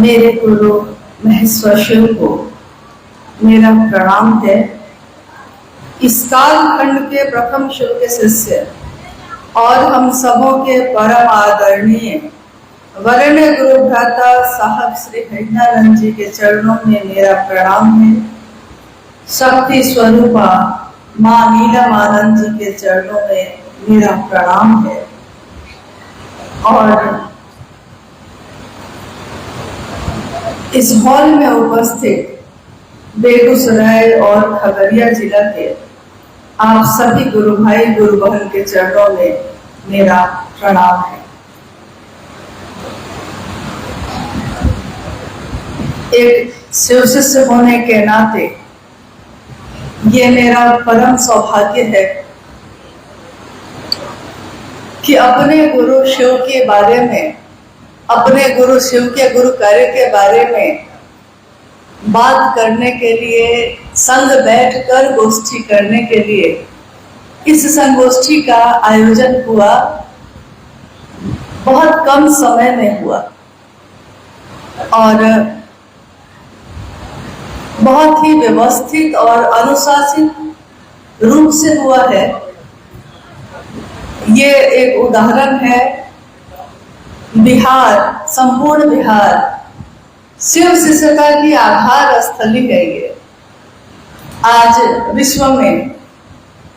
मेरे गुरु महेश्वर शिव को मेरा प्रणाम है। इस कालखंड के प्रथम शिव के शिष्य और हम सबों के परम आदरणीय वरेण्य गुरु भ्राता साहब श्री हरिनानंद जी के चरणों में मेरा प्रणाम है। शक्ति स्वरूपा माँ नीलमानंद जी के चरणों में मेरा प्रणाम है। और इस हॉल में उपस्थित बेगूसराय और खगड़िया जिला के आप सभी गुरु भाई गुरु बहन के चरणों में मेरा प्रणाम है। एक शिव शिष्य होने के नाते ये मेरा परम सौभाग्य है कि अपने गुरु शिव के बारे में, अपने गुरु शिव के गुरु कार्य के बारे में बात करने के लिए, संग बैठकर गोष्ठी करने के लिए इस संगोष्ठी का आयोजन हुआ। बहुत कम समय में हुआ और बहुत ही व्यवस्थित और अनुशासित रूप से हुआ है। ये एक उदाहरण है। बिहार, संपूर्ण बिहार शिव शिष्यता की आधार स्थली है। ये आज विश्व में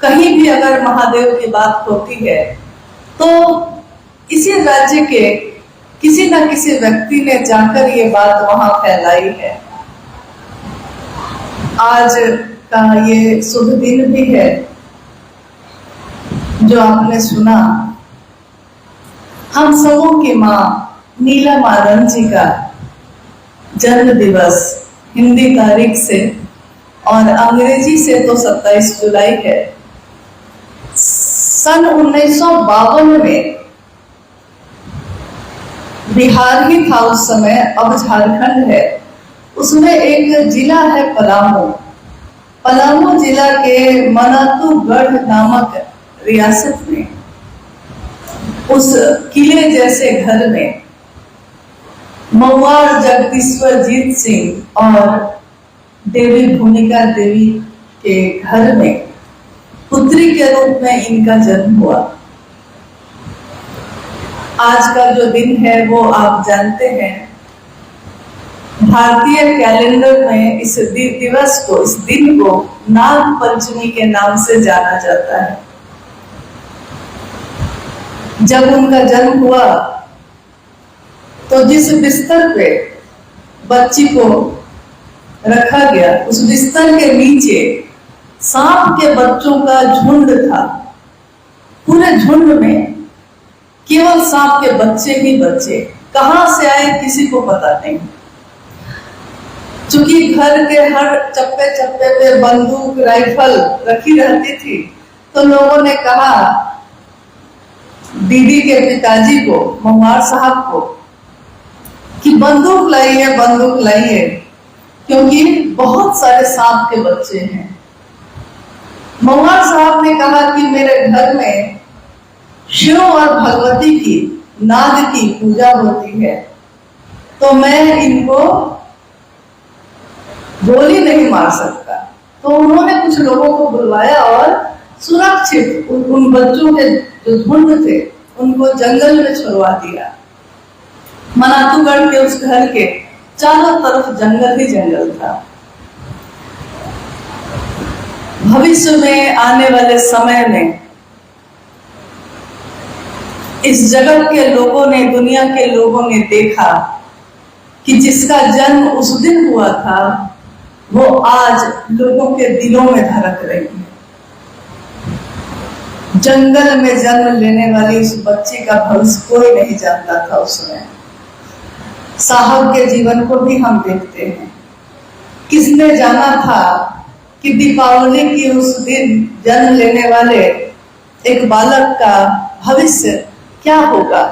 कहीं भी अगर महादेव की बात होती है तो इसी राज्य के किसी न किसी व्यक्ति ने जाकर ये बात वहां फैलाई है। आज का ये शुभ दिन भी है जो आपने सुना। हम सबों की माँ नीलमानंद जी का जन्म दिवस हिंदी तारीख से और अंग्रेजी से तो 27 जुलाई है। सन 1952 में बिहार ही था उस समय, अब झारखंड है। उसमें एक जिला है पलामू। पलामू जिला के मनातूगढ़ नामक रियासत में उस किले जैसे घर में मवार जगदीश्वर जीत सिंह और देवी भूमिका देवी के घर में पुत्री के रूप में इनका जन्म हुआ। आज का जो दिन है वो आप जानते हैं। भारतीय कैलेंडर में इस दिवस को, इस दिन को नाग पंचमी के नाम से जाना जाता है। जब उनका जन्म हुआ तो जिस बिस्तर पे बच्ची को रखा गया उस बिस्तर के नीचे सांप के बच्चों का झुंड था। पूरे झुंड में केवल सांप के बच्चे ही बच्चे, कहां से आए किसी को पता नहीं। चूंकि घर के हर चप्पे चप्पे पे बंदूक राइफल रखी रहती थी तो लोगों ने कहा दीदी के पिताजी को, मवार साहब को, कि बंदूक लाइए, बंदूक लाइए, क्योंकि बहुत सारे सांप के बच्चे हैं। मवार साहब ने कहा कि मेरे घर में शिव और भगवती की, नाग की पूजा होती है तो मैं इनको गोली नहीं मार सकता। तो उन्होंने कुछ लोगों को बुलवाया और सुरक्षित उन बच्चों के जो झुंड थे उनको जंगल में छुड़वा दिया। मनातूगढ़ के उस घर के चारों तरफ जंगल ही जंगल था। भविष्य में आने वाले समय में इस जगत के लोगों ने, दुनिया के लोगों ने देखा कि जिसका जन्म उस दिन हुआ था वो आज लोगों के दिलों में धड़क रही है। जंगल में जन्म लेने वाली उस बच्ची का भविष्य कोई नहीं जानता था उसमें। साहब के जीवन को भी हम देखते हैं। किसने जाना था कि दीपावली की उस दिन जन्म लेने वाले एक बालक का भविष्य क्या होगा,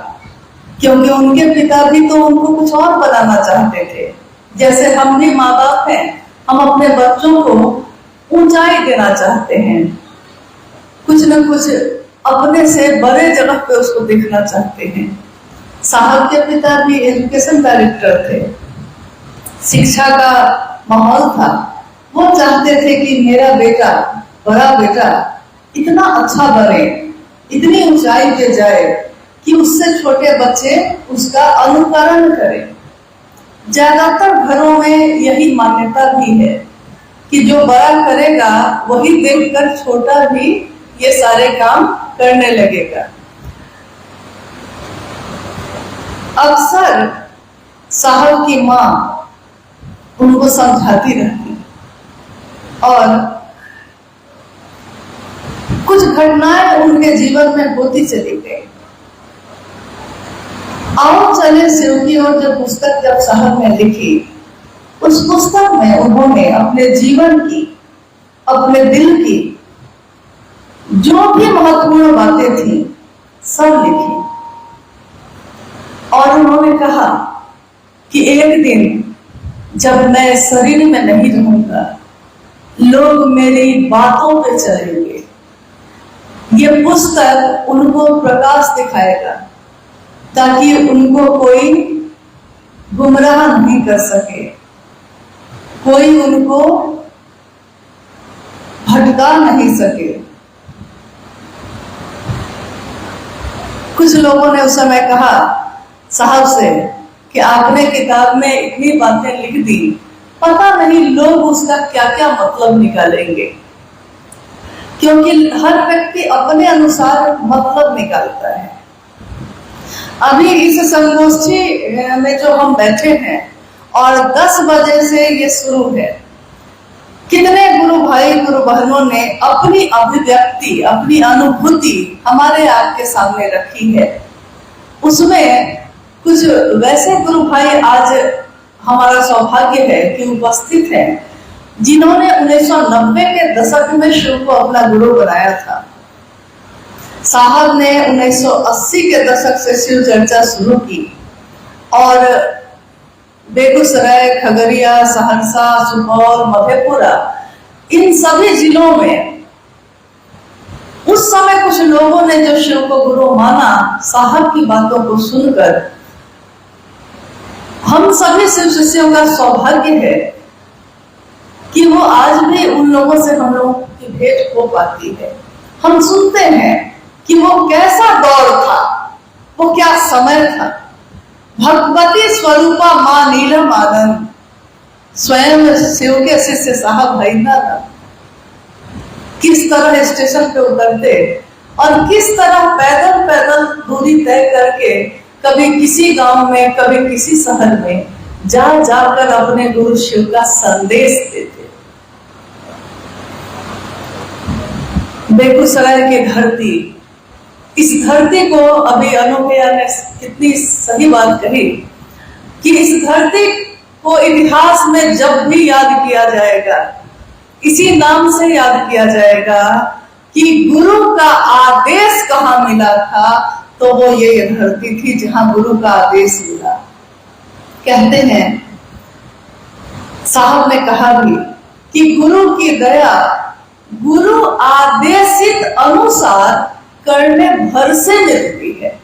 क्योंकि उनके पिता भी तो उनको कुछ और बनाना चाहते थे। जैसे हम भी माँ बाप हैं, हम अपने बच्चों को ऊंचाई देना चाहते हैं, कुछ न कुछ अपने से बड़े जगह पे उसको देखना चाहते हैं। साहब के पिता भी एजुकेशन डायरेक्टर थे शिक्षा का माहौल था। वो चाहते थे कि मेरा बेटा, बड़ा बेटा इतना अच्छा बने, इतनी ऊंचाई पे जाए कि उससे छोटे बच्चे उसका अनुकरण करें। ज्यादातर घरों में यही मान्यता भी है कि जो बड़ा करेगा वही देखकर छोटा भी ये सारे काम करने लगेगा। अक्सर साहब की माँ उनको समझाती रहती और कुछ घटनाएं उनके जीवन में होती चली गई। आओ चले शिव की ओर जो पुस्तक जब साहब ने लिखी, उस पुस्तक में उन्होंने अपने जीवन की, अपने दिल की जो भी महत्वपूर्ण बातें थी सब लिखी। और उन्होंने कहा कि एक दिन जब मैं शरीर में नहीं रहूंगा, लोग मेरी बातों पे चलेंगे। ये पुस्तक उनको प्रकाश दिखाएगा ताकि उनको कोई गुमराह नहीं कर सके, कोई उनको भटका नहीं सके। कुछ लोगों ने उस समय कहा साहब से कि आपने किताब में इतनी बातें लिख दी, पता नहीं लोग उसका क्या क्या मतलब निकालेंगे, क्योंकि हर व्यक्ति अपने अनुसार मतलब निकालता है। अभी इस संगोष्ठी में जो हम बैठे हैं और 10 बजे से ये शुरू है, कितने गुरु भाई गुरु बहनों ने अपनी अभिव्यक्ति, अपनी अनुभूति हमारे आपके सामने रखी है। उसमें कुछ वैसे गुरु भाई आज हमारा सौभाग्य है कि उपस्थित हैं, जिन्होंने 1990 के दशक में शिव को अपना गुरु बनाया था। साहब ने 1980 के दशक से शिव चर्चा शुरू की और बेगूसराय, खगड़िया, सहरसा, सुपौल, मधेपुरा, इन सभी जिलों में उस समय कुछ लोगों ने जो शिव को गुरु माना, साहब की बातों को सुनकर हम सभी शिव शिष्यों का सौभाग्य है कि वो आज भी उन लोगों से हम लोगों की भेंट हो पाती है। हम सुनते हैं कि वो कैसा दौर था, वो क्या समय था। भगवती स्वरूपा मां नीलम आनंद स्वयं शिव के शिष्य साहब हरिंद्रनाथ किस तरह स्टेशन पे उतरते और किस तरह पैदल पैदल दूरी तय करके कभी किसी गांव में, कभी किसी शहर में जा जाकर अपने गुरु शिव का संदेश देते। बेगूसराय की धरती, इस धरती को अभी अनुप्रिया ने कितनी सही बात कही कि इस धरती को इतिहास में जब भी याद किया जाएगा, इसी नाम से याद किया जाएगा कि गुरु का आदेश कहाँ मिला था, तो वो ये धरती थी जहां गुरु का आदेश मिला। कहते हैं, साहब ने कहा भी कि गुरु की दया गुरु आदेशित अनुसार करने भर से मिलती है।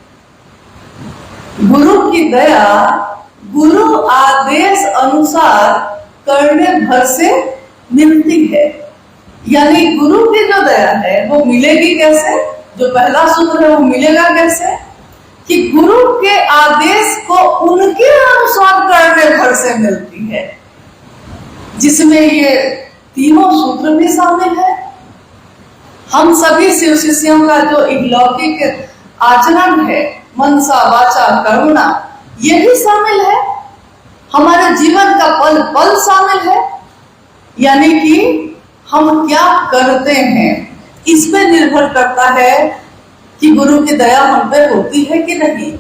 गुरु की दया गुरु आदेश अनुसार करने भर से मिलती है। यानी गुरु की जो दया है वो मिलेगी कैसे? जो पहला सूत्र है वो मिलेगा कैसे? कि गुरु के आदेश को उनके अनुसार करने भर से मिलती है, जिसमें ये तीनों सूत्र भी शामिल है। हम सभी शिव शिष्यों का जो अलौकिक आचरण है, मनसा वाचा करुणा, ये भी शामिल है। हमारे जीवन का पल पल शामिल है। यानी कि हम क्या करते हैं, इस पे निर्भर करता है कि गुरु की दया हम पे होती है कि नहीं।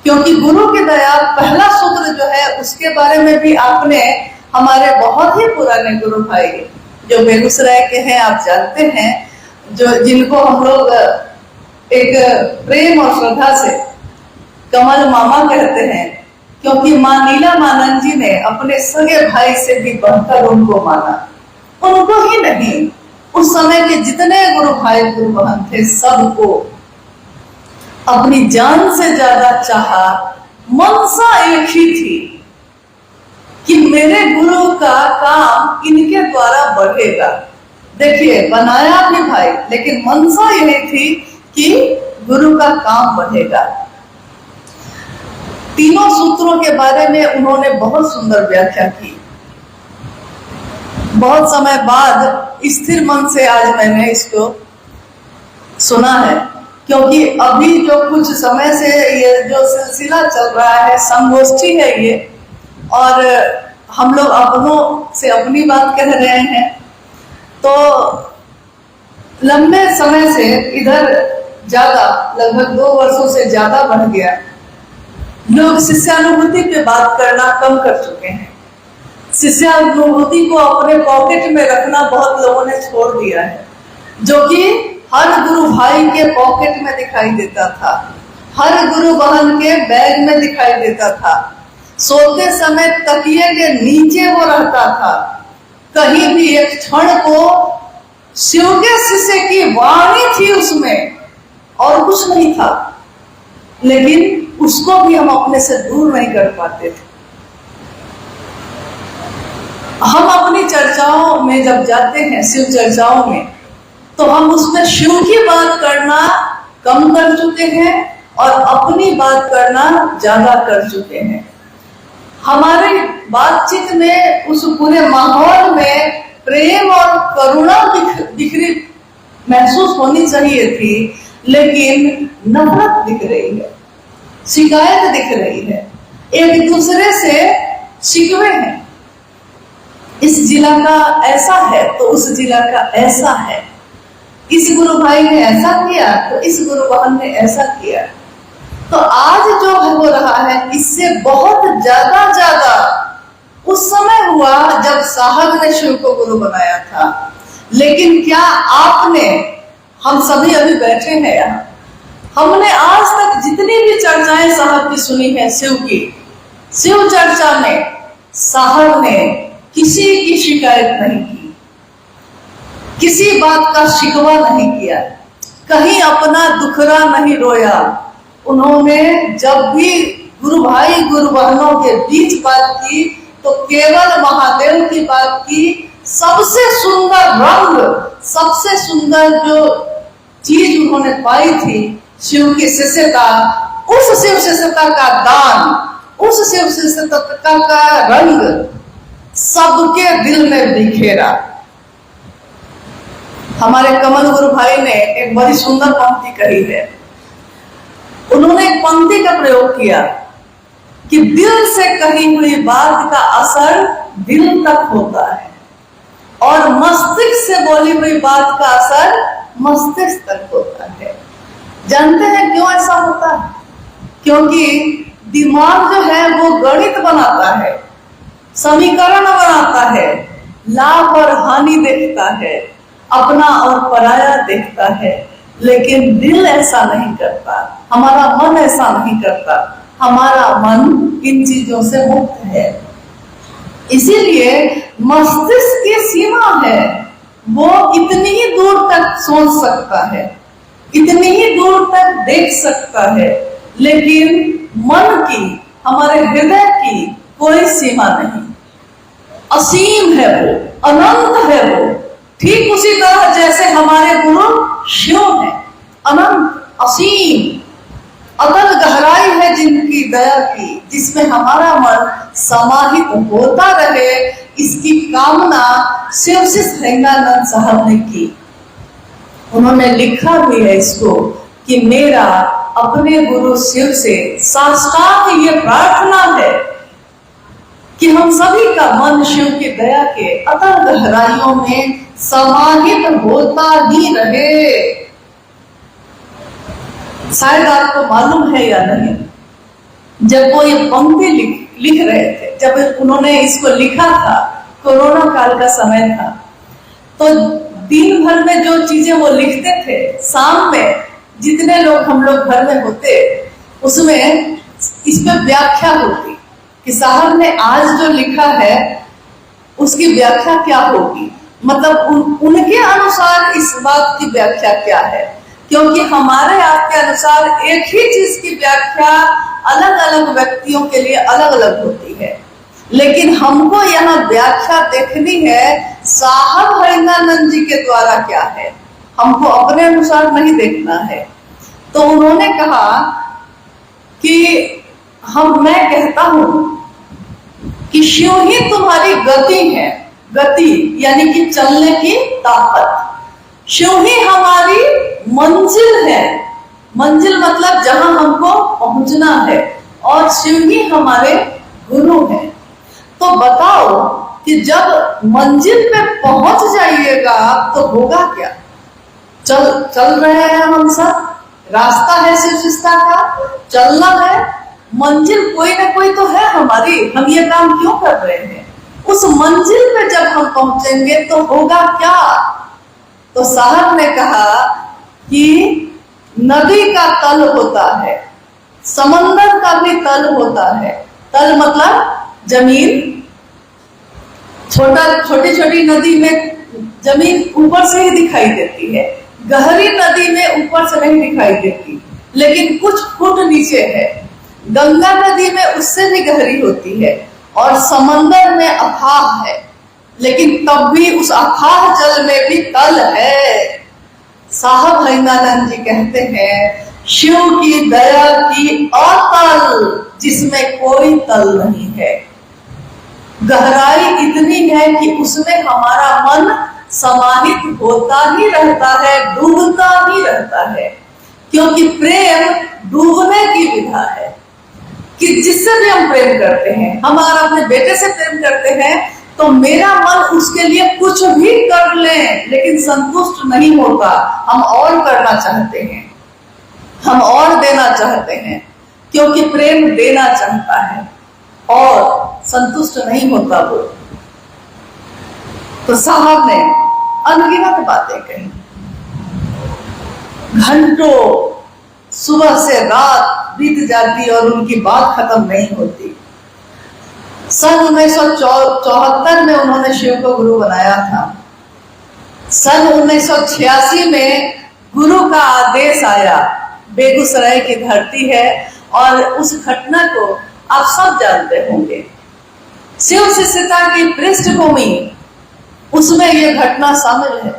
क्योंकि गुरु की दया पहला सूत्र जो है उसके बारे में भी आपने, हमारे बहुत ही पुराने गुरु भाई जो बेगूसराय के हैं, आप जानते हैं, जो जिनको हम लोग एक प्रेम और श्रद्धा से कमल मामा कहते हैं, क्योंकि मां नीलमानंद जी ने अपने सगे भाई से भी बढ़कर उनको माना। उनको ही नहीं, उस समय के जितने गुरु भाई गुरु बहन थे सबको अपनी जान से ज्यादा चाहा। मनसा एक ही थी कि मेरे गुरु का काम इनके द्वारा बढ़ेगा। देखिए, बनाया भी भाई, लेकिन मंशा यही थी कि गुरु का काम बढ़ेगा। तीनों सूत्रों के बारे में उन्होंने बहुत सुंदर व्याख्या की। बहुत समय बाद स्थिर मन से आज मैंने इसको सुना है, क्योंकि अभी जो कुछ समय से ये जो सिलसिला चल रहा है, संगोष्ठी है ये, और हम लोग अपनों से अपनी बात कह रहे हैं, तो लंबे समय से इधर ज्यादा, लगभग 2 वर्षों से ज्यादा बढ़ गया। लोग शिष्यानुभूति पे बात करना कम कर चुके हैं। शिष्यानुभूति को अपने पॉकेट में रखना बहुत लोगों ने छोड़ दिया है, जो कि हर गुरु भाई के पॉकेट में दिखाई देता था, हर गुरु बहन के बैग में दिखाई देता था। सोते समय तकिए के नीचे वो रहता था। कहीं भी एक क्षण को शिव के शिष्य की वाणी थी उसमें, और कुछ नहीं था, लेकिन उसको भी हम अपने से दूर नहीं कर पाते थे। हम अपनी चर्चाओं में जब जाते हैं, शिव चर्चाओं में, तो हम उसमें शिव की बात करना कम कर चुके हैं और अपनी बात करना ज्यादा कर चुके हैं। हमारी बातचीत में, उस पूरे माहौल में प्रेम और करुणा दिखरी महसूस होनी चाहिए थी, लेकिन नफरत दिख रही है, शिकायत दिख रही है, एक दूसरे से शिकवे हैं। इस जिला का ऐसा है तो उस जिला का ऐसा है, इस गुरु भाई ने ऐसा किया तो इस गुरु बहन ने ऐसा किया। तो आज जो हो रहा है, इससे बहुत ज्यादा उस समय हुआ जब साहब ने शिव को गुरु बनाया था। लेकिन क्या आपने, हम सभी अभी बैठे हैं यहाँ, हमने आज तक जितनी भी चर्चाएं साहब की सुनी है शिव की, शिव चर्चा में साहब ने किसी की शिकायत नहीं की, किसी बात का शिकवा नहीं किया, कहीं अपना दुखरा नहीं रोया। उन्होंने जब भी गुरु भाई गुरु बहनों के बीच बात की तो केवल महादेव की बात की। सबसे सुंदर रंग, सबसे सुंदर जो चीज उन्होंने पाई थी शिव की शिष्यता, उस शिव शिष्यता का दान, उस शिव शिष्यता का रंग सबके दिल में बिखेरा। हमारे कमल गुरु भाई ने एक बड़ी सुंदर पंक्ति कही है। उन्होंने एक पंक्ति का प्रयोग किया कि दिल से कही हुई बात का असर दिल तक होता है और मस्तिष्क से बोली हुई बात का असर मस्तिष्क तक होता है। जानते हैं क्यों ऐसा होता है? क्योंकि दिमाग जो है वो गणित बनाता है, समीकरण बनाता है, लाभ और हानि देखता है, अपना और पराया देखता है, लेकिन दिल ऐसा नहीं करता, हमारा मन ऐसा नहीं करता। हमारा मन इन चीजों से मुक्त है। इसीलिए मस्तिष्क की सीमा है, वो इतनी ही दूर तक सोच सकता है, इतनी ही दूर तक देख सकता है, लेकिन मन की, हमारे हृदय की कोई सीमा नहीं। असीम है वो, अनंत है वो। ठीक उसी तरह जैसे हमारे गुरु शिव है, अनंत, असीम, अतल गहराई है जिनकी दया की, जिसमें हमारा मन समाहित होता रहे, इसकी कामना शिव शिष्य हेंगानंद साहब ने की। उन्होंने लिखा भी है इसको कि मेरा अपने गुरु शिव से साष्टांग ये प्रार्थना है कि हम सभी का मन शिव की दया के अतल गहराइयों में समाहित होता ही रहे। शायद आपको मालूम है या नहीं, जब वो ये पंक्ति लिख रहे थे, जब उन्होंने इसको लिखा था, कोरोना काल का समय था, तो दिन भर में जो चीजें वो लिखते थे, शाम में जितने लोग हम लोग घर में होते, उसमें इस पे व्याख्या होती कि साहब ने आज जो लिखा है उसकी व्याख्या क्या होगी, मतलब उनके अनुसार इस बात की व्याख्या क्या है। क्योंकि हमारे आपके अनुसार एक ही चीज की व्याख्या अलग अलग व्यक्तियों के लिए अलग अलग होती है। लेकिन हमको यहाँ व्याख्या देखनी है साहब हरिनानंद जी के द्वारा क्या है, हमको अपने अनुसार नहीं देखना है। तो उन्होंने कहा कि मैं कहता हूं कि शिव ही तुम्हारी गति है, गति यानी कि चलने की ताकत। शिव ही हमारी मंजिल है, मंजिल मतलब जहां हमको पहुंचना है, और शिव ही हमारे गुरु हैं। तो बताओ कि जब मंजिल पे पहुंच जाइएगा तो होगा क्या? चल रहे हैं हम सब, रास्ता है शिव शिष्टा का, चलना है, मंजिल कोई ना कोई तो है हमारी, हम ये काम क्यों कर रहे हैं? उस मंजिल पे जब हम पहुंचेंगे तो होगा क्या? तो साहब ने कहा कि नदी का तल होता है, समंदर का भी तल होता है। तल मतलब जमीन, छोटी छोटी नदी में जमीन ऊपर से ही दिखाई देती है, गहरी नदी में ऊपर से नहीं दिखाई देती, लेकिन कुछ फुट नीचे है। गंगा नदी में उससे भी गहरी होती है, और समंदर में अथाह है, लेकिन तब भी उस अथाह जल में भी तल है। साहब हरिनानंद जी कहते हैं शिव की दया की अतल जिसमें कोई तल नहीं है, गहराई इतनी है कि उसमें हमारा मन समाहित होता ही रहता है, डूबता ही रहता है, क्योंकि प्रेम डूबने की विधा है। कि जिससे भी हम प्रेम करते हैं, हम अगर अपने बेटे से प्रेम करते हैं तो मेरा मन उसके लिए कुछ भी कर ले, लेकिन संतुष्ट नहीं होता, हम और करना चाहते हैं, हम और देना चाहते हैं, क्योंकि प्रेम देना चाहता है और संतुष्ट नहीं होता वो। तो साहब ने अनगिनत बातें कही, घंटों सुबह से रात बीत जाती और उनकी बात खत्म नहीं होती। सन 1974 में उन्होंने शिव को गुरु बनाया था। सन 1986 में गुरु का आदेश आया, बेगूसराय की धरती है और उस घटना को आप सब जानते होंगे। शिव शिष्यता की पृष्ठभूमि उसमें यह घटना शामिल है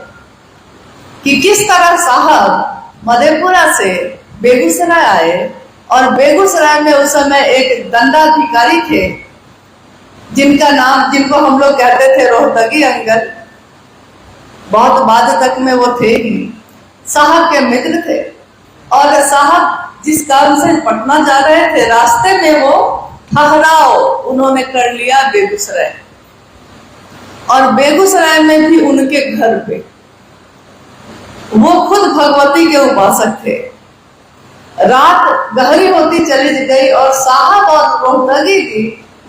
कि किस तरह साहब मधेपुरा से बेगूसराय आए, और बेगूसराय में उस समय एक दंडाधिकारी थे जिनको हम लोग कहते थे रोहतगी अंकल। बहुत बाद तक में वो थे ही, साहब के मित्र थे, और साहब जिस काम से पटना जा रहे थे रास्ते में वो ठहराव उन्होंने कर लिया बेगूसराय, और बेगूसराय में भी उनके घर पे वो खुद भगवती के उपासक थे। रात गहरी होती चली गई और साहब और रोहतगी जी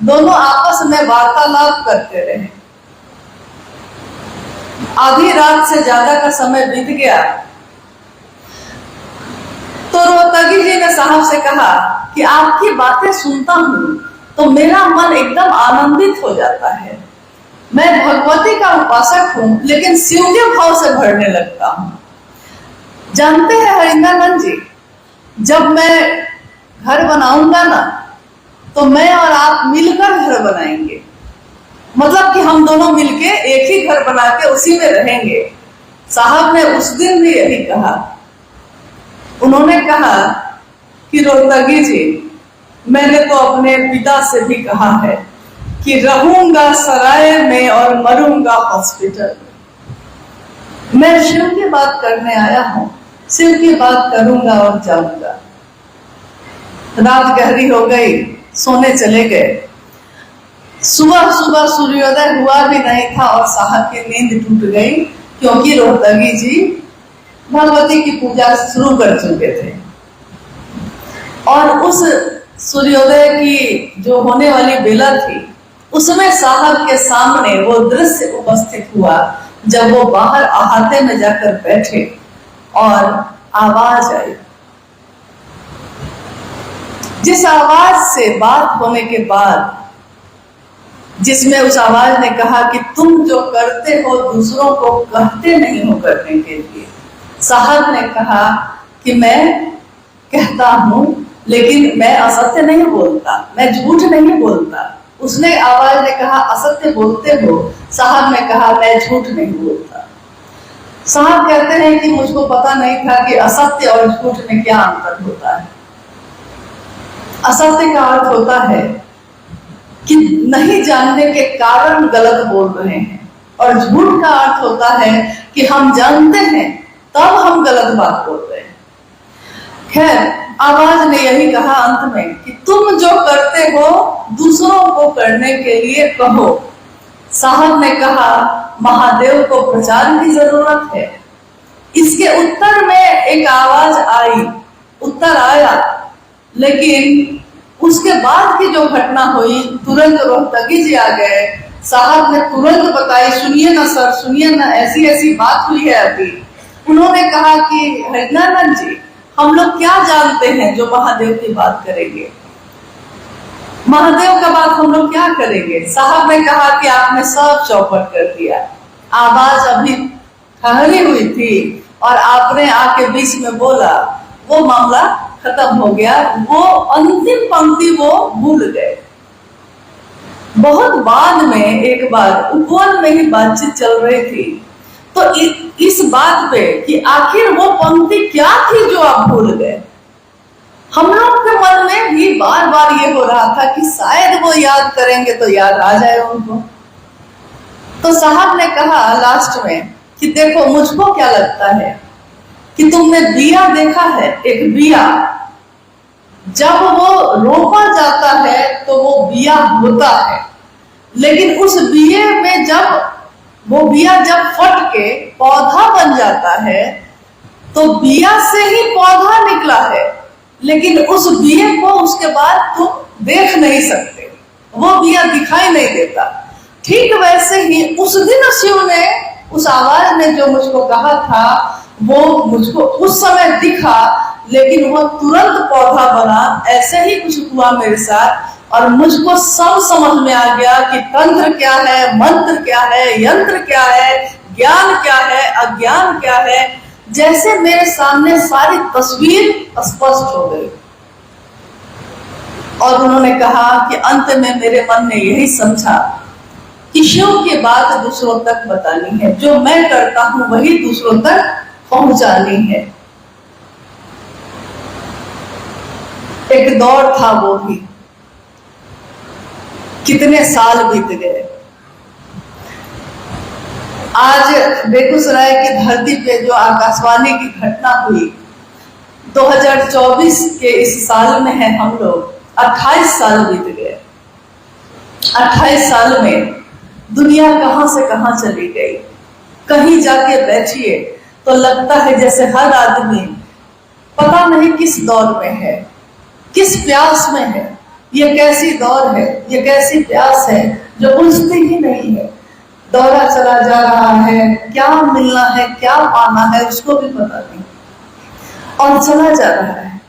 दोनों आपस में वार्तालाप करते रहे। आधी रात से ज्यादा का समय बीत गया तो रोहतगी जी ने साहब से कहा कि आपकी बातें सुनता हूं तो मेरा मन एकदम आनंदित हो जाता है। मैं भगवती का उपासक हूं, लेकिन शिव के भाव से भरने लगता हूं। जानते हैं हरिनानंद जी, जब मैं घर बनाऊंगा ना तो मैं और आप मिलकर घर बनाएंगे, मतलब कि हम दोनों मिलके एक ही घर बना के उसी में रहेंगे। साहब ने उस दिन भी यही कहा। उन्होंने कहा कि रोहतगी जी, मैंने तो अपने पिता से भी कहा है कि रहूंगा सराय में और मरूंगा हॉस्पिटल में। मैं शिव की बात करने आया हूं, शिव की बात करूंगा और जाऊंगा। रात गहरी हो गई, सोने चले गए। सुबह सुबह सूर्योदय हुआ भी नहीं था और साहब की नींद टूट गई, क्योंकि रोहतगी जी भगवती की पूजा शुरू कर चुके थे। और उस सूर्योदय की जो होने वाली बेला थी, उसमें साहब के सामने वो दृश्य उपस्थित हुआ जब वो बाहर अहाते में जाकर बैठे और आवाज आई। जिस आवाज से बात होने के बाद, जिसमें उस आवाज ने कहा कि तुम जो करते हो दूसरों को कहते नहीं हो करने के लिए, साहब ने कहा कि मैं कहता हूं लेकिन मैं असत्य नहीं बोलता, मैं झूठ नहीं बोलता, उसने आवाज ने कहा असत्य बोलते हो। साहब ने कहा मैं झूठ नहीं बोलता। साहब कहते हैं कि मुझको पता नहीं था कि असत्य और झूठ में क्या अंतर होता है। असत्य का अर्थ होता है कि नहीं जानने के कारण गलत बोल रहे हैं, और झूठ का अर्थ होता है कि हम जानते हैं तब हम गलत बात बोल रहे हैं। खैर, आवाज ने यही कहा अंत में कि तुम जो करते हो दूसरों को करने के लिए कहो। साहब ने कहा महादेव को प्रचार की जरूरत है। इसके उत्तर में एक आवाज आई, उत्तर आया, लेकिन उसके बाद की जो घटना हुई, तुरंत रोहतगी जी आ गए। साहब ने तुरंत बताई, सुनिए ना सर, सुनिए ना, ऐसी ऐसी बात हुई है अभी। उन्होंने कहा कि हरिनानंद जी, हम लोग क्या जानते हैं जो महादेव की बात करेंगे, महादेव का बात हम लोग क्या करेंगे। साहब ने कहा कि आपने सब चौपट कर दिया। आवाज अभी ठहरी हुई थी और आपने आके बीच में बोला, वो मामला खत्म हो गया। वो अंतिम पंक्ति वो भूल गए। बहुत बाद में एक बार उपवन में ही बातचीत चल रही थी, तो इस बात पे कि आखिर वो पंक्ति क्या थी जो आप भूल गए, हम लोग के मन में भी बार बार ये हो रहा था कि शायद वो याद करेंगे तो याद आ जाए उनको। तो साहब ने कहा लास्ट में कि देखो, मुझको क्या लगता है कि तुमने बिया देखा है, एक बिया जब वो रोपा जाता है तो वो बिया होता है, लेकिन उस बिये में जब वो बिया जब फट के पौधा बन जाता है तो बिया से ही पौधा निकला है, लेकिन उस बिये को उसके बाद तुम देख नहीं सकते, वो बिया दिखाई नहीं देता। ठीक वैसे ही उस दिन शिव ने, उस आवाज ने जो मुझको कहा था, वो मुझको उस समय दिखा, लेकिन वो तुरंत पौधा बना। ऐसे ही कुछ हुआ मेरे साथ, और मुझको सब समझ में आ गया कि तंत्र क्या है, मंत्र क्या है, यंत्र क्या है, ज्ञान क्या है, अज्ञान क्या है। जैसे मेरे सामने सारी तस्वीर स्पष्ट हो गई। और उन्होंने कहा कि अंत में मेरे मन ने यही समझा कि शिव की बात दूसरों तक बतानी है, जो मैं करता हूं वही दूसरों तक पहुंचानी है। एक दौर था, वो भी कितने साल बीत गए। आज बेगूसराय की धरती पे जो आकाशवाणी की घटना हुई, 2024 के इस साल में है हम लोग, 28 साल बीत गए। 28 साल में दुनिया कहां से कहां चली गई। कहीं जाके बैठिए तो लगता है जैसे हर आदमी पता नहीं किस दौर में है, किस प्यास में है। ये कैसी दौर है, ये कैसी प्यास है जो बुझती ही नहीं है। दौरा चला जा रहा है, क्या मिलना है, क्या पाना है, उसको भी पता नहीं, और चला जा रहा है।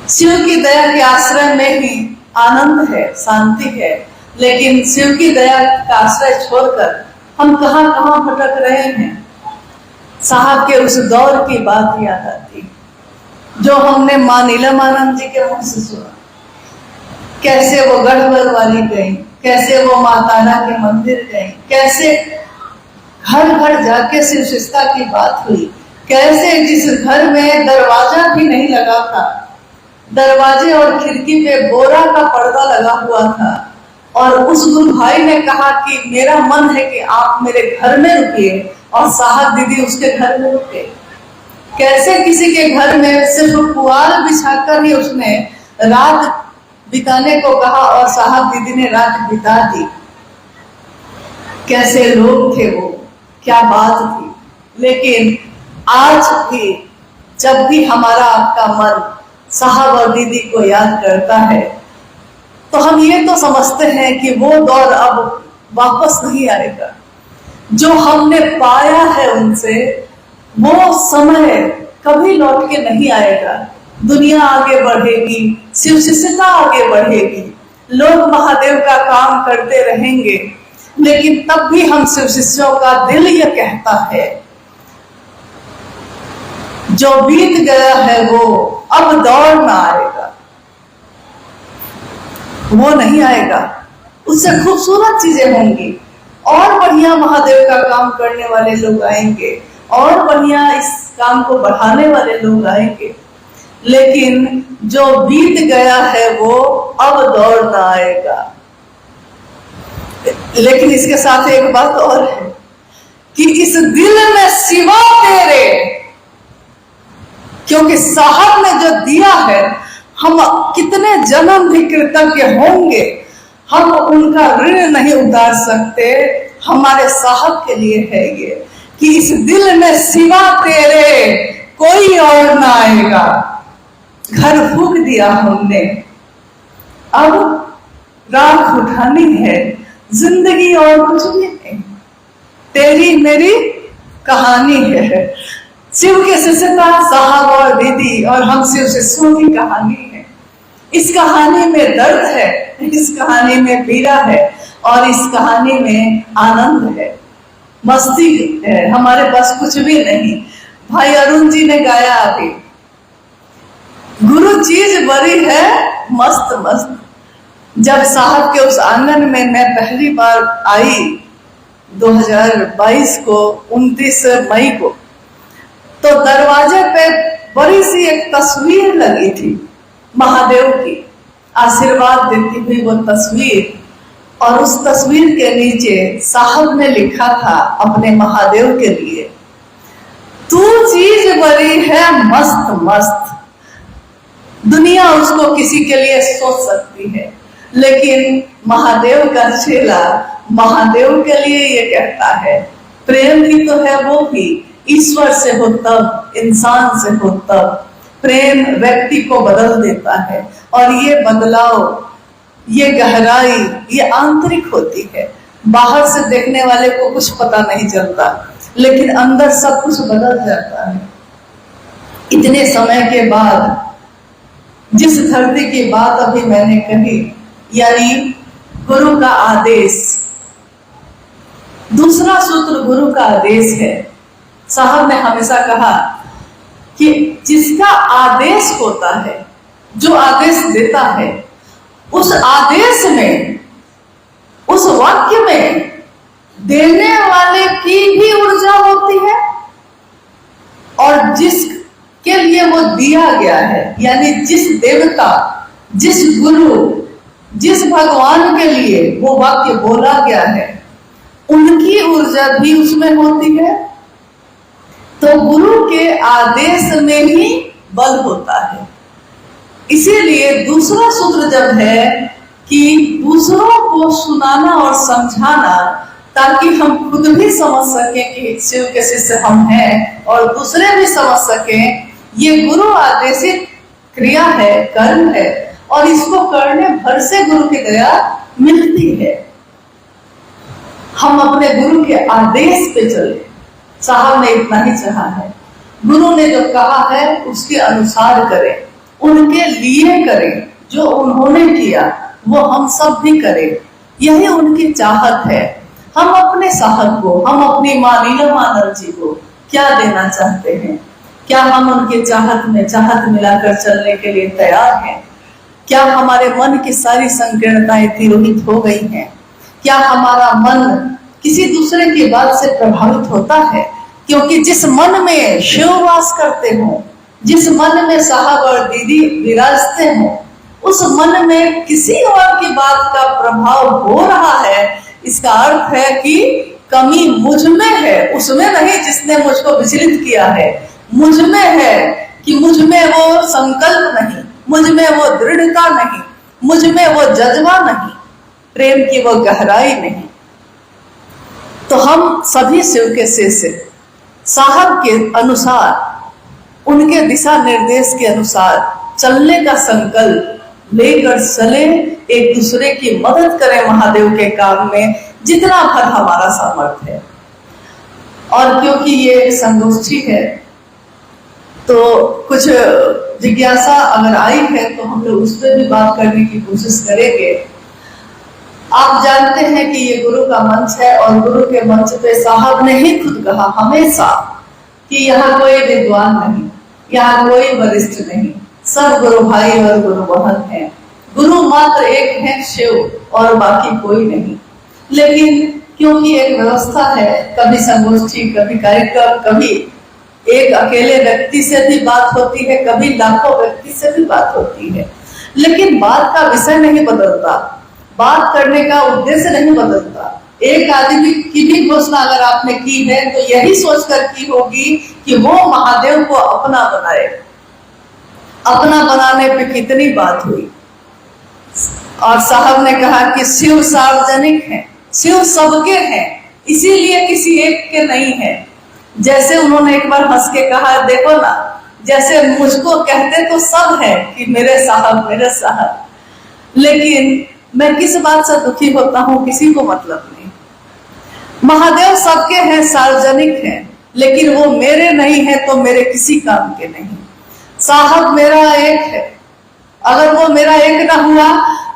शिव की दया के आश्रय में ही आनंद है, शांति है, लेकिन शिव की दया का आश्रय छोड़कर हम कहां कहां भटक रहे हैं। साहब के उस दौर की बात याद आती जो हमने मां नीलमानंद जी के मुंह से सुना। कैसे वो गढ़वर वाली गई, कैसे वो माँ तारा के मंदिर गई, कैसे घर घर जाके शिव शिष्टा की बात हुई, कैसे जिस घर में दरवाजा भी नहीं लगा था, दरवाजे और खिड़की पे बोरा का पर्दा लगा हुआ था, और उस गुरु भाई ने कहा कि मेरा मन है कि आप मेरे घर में रुकिए, और साहब दीदी उसके घर में रुके। कैसे किसी के घर में सिर्फ पुआल बिछाकर ही उसने रात बिताने को कहा और साहब दीदी ने रात बिता दी। कैसे लोग थे वो, क्या बात थी। लेकिन आज भी जब भी हमारा आपका मन साहब और दीदी को याद करता है तो हम ये तो समझते हैं कि वो दौर अब वापस नहीं आएगा। जो हमने पाया है उनसे, वो समय कभी लौट के नहीं आएगा। दुनिया आगे बढ़ेगी, शिव शिष्यता आगे बढ़ेगी, लोग महादेव का काम करते रहेंगे, लेकिन तब भी हम शिव शिष्यों का दिल ये कहता है जो बीत गया है वो अब दौड़ ना आएगा। वो नहीं आएगा। उससे खूबसूरत चीजें होंगी, और बढ़िया महादेव का काम करने वाले लोग आएंगे, और बढ़िया इस काम को बढ़ाने वाले लोग आएंगे। लेकिन जो बीत गया है वो अब दौड़ ना आएगा। लेकिन इसके साथ एक बात और है कि इस दिल में सिवा तेरे, क्योंकि साहब ने जो दिया है, हम कितने जन्म भी कृतज्ञ होंगे, हम उनका ऋण नहीं उतार सकते। हमारे साहब के लिए है ये कि इस दिल में सिवा तेरे कोई और ना आएगा। घर फूंक दिया हमने, अब राख उठानी है, जिंदगी और कुछ भी नहीं, तेरी मेरी कहानी है। शिव के शिष्यता साहब और दीदी और हम शिव शिष्यों की कहानी है। इस कहानी में दर्द है, इस कहानी में पीड़ा है, और इस कहानी में आनंद है, मस्ती है। हमारे पास कुछ भी नहीं। भाई अरुण जी ने गाया अभी, गुरु चीज बड़ी है मस्त मस्त। जब साहब के उस आंगन में मैं पहली बार आई 2022 को 29 मई को, तो दरवाजे पे बड़ी सी एक तस्वीर लगी थी महादेव की, आशीर्वाद देती हुई वो तस्वीर। और उस तस्वीर के नीचे साहब ने लिखा था अपने महादेव के लिए, तू चीज बड़ी है मस्त मस्त। दुनिया उसको किसी के लिए सोच सकती है, लेकिन महादेव का चेला महादेव के लिए ये कहता है, प्रेम भी तो है वो भी, ईश्वर से हो तब, इंसान से हो तब। प्रेम व्यक्ति को बदल देता है, और ये बदलाव, ये गहराई, ये आंतरिक होती है। बाहर से देखने वाले को कुछ पता नहीं चलता, लेकिन अंदर सब कुछ बदल जाता है। इतने समय के बाद जिस धरती की बात अभी मैंने कही, यानी गुरु का आदेश, दूसरा सूत्र गुरु का आदेश है। साहब ने हमेशा कहा कि जिसका आदेश होता है, जो आदेश देता है, उस आदेश में, उस वाक्य में देने वाले की भी ऊर्जा होती है, और जिसके लिए वो दिया गया है, यानी जिस देवता, जिस गुरु, जिस भगवान के लिए वो वाक्य बोला गया है, उनकी ऊर्जा भी उसमें होती है। तो गुरु के आदेश में ही बल होता है। इसीलिए दूसरा सूत्र जब है कि दूसरों को सुनाना और समझाना, ताकि हम खुद भी समझ सकें कि शिव के शिष्य हम हैं, और दूसरे भी समझ सकें, ये गुरु आदेशित क्रिया है, कर्म है, और इसको करने भर से गुरु की दया मिलती है। हम अपने गुरु के आदेश पे चले। साहब ने इतना ही चाहा है, गुरु ने जो कहा है उसके अनुसार करें, उनके लिए करें, जो उन्होंने किया वो हम सब भी करें। यही उनकी चाहत है। हम अपने साहब को, हम अपनी मां नीलम आनंद जी को क्या देना चाहते हैं? क्या हम उनके चाहत में चाहत मिलाकर चलने के लिए तैयार हैं? क्या हमारे मन की सारी संकीर्णताएं तिरोहित हो गई हैं? क्या हमारा मन किसी दूसरे की बात से प्रभावित होता है? क्योंकि जिस मन में शिव वास करते हो, जिस मन में साहब और दीदी विराजते हो, उस मन में किसी और की बात का प्रभाव हो रहा है, इसका अर्थ है कि कमी मुझ में है, उसमें नहीं जिसने मुझको विचलित किया है। मुझ में है कि मुझ में वो संकल्प नहीं, मुझ में वो दृढ़ता नहीं, मुझ में वो जज्बा नहीं, प्रेम की वो गहराई नहीं। तो हम सभी शिव के शिष्य साहब के अनुसार, उनके दिशा निर्देश के अनुसार चलने का संकल्प लेकर चले, एक दूसरे की मदद करें महादेव के काम में, जितना भर हमारा सामर्थ्य है। और क्योंकि ये संगोष्ठी है, तो कुछ जिज्ञासा अगर आई है तो हम लोग उस पर भी बात करने की कोशिश करेंगे। आप जानते हैं कि ये गुरु का मंच है, और गुरु के मंच पे साहब ने ही खुद कहा हमेशा कि यहाँ कोई विद्वान नहीं, यहाँ कोई वरिष्ठ नहीं, सब गुरु भाई और गुरु बहन हैं। गुरु मात्र एक है शिव और बाकी कोई नहीं। लेकिन क्योंकि एक व्यवस्था है, कभी संगोष्ठी, कभी कार्यक्रम, कभी एक अकेले व्यक्ति से भी बात होती है, कभी लाखों व्यक्ति से भी बात होती है, लेकिन बात का विषय नहीं बदलता, बात करने का उद्देश्य नहीं बदलता। एक आदमी की भी घोषणा अगर आपने की है तो यही सोचकर की होगी कि वो महादेव को अपना बनाए। अपना बनाने पे कितनी बात हुई। और साहब ने कहा कि शिव सार्वजनिक है, शिव सबके हैं, इसीलिए किसी एक के नहीं है। जैसे उन्होंने एक बार हंस के कहा, देखो ना, जैसे मुझको कहते तो सब है कि मेरे साहब मेरे साहब, लेकिन मैं किस बात से दुखी होता हूँ, किसी को मतलब नहीं। महादेव सबके हैं, सार्वजनिक हैं, लेकिन वो मेरे नहीं है तो मेरे किसी काम के नहीं। साहब मेरा एक है, अगर वो मेरा एक ना हुआ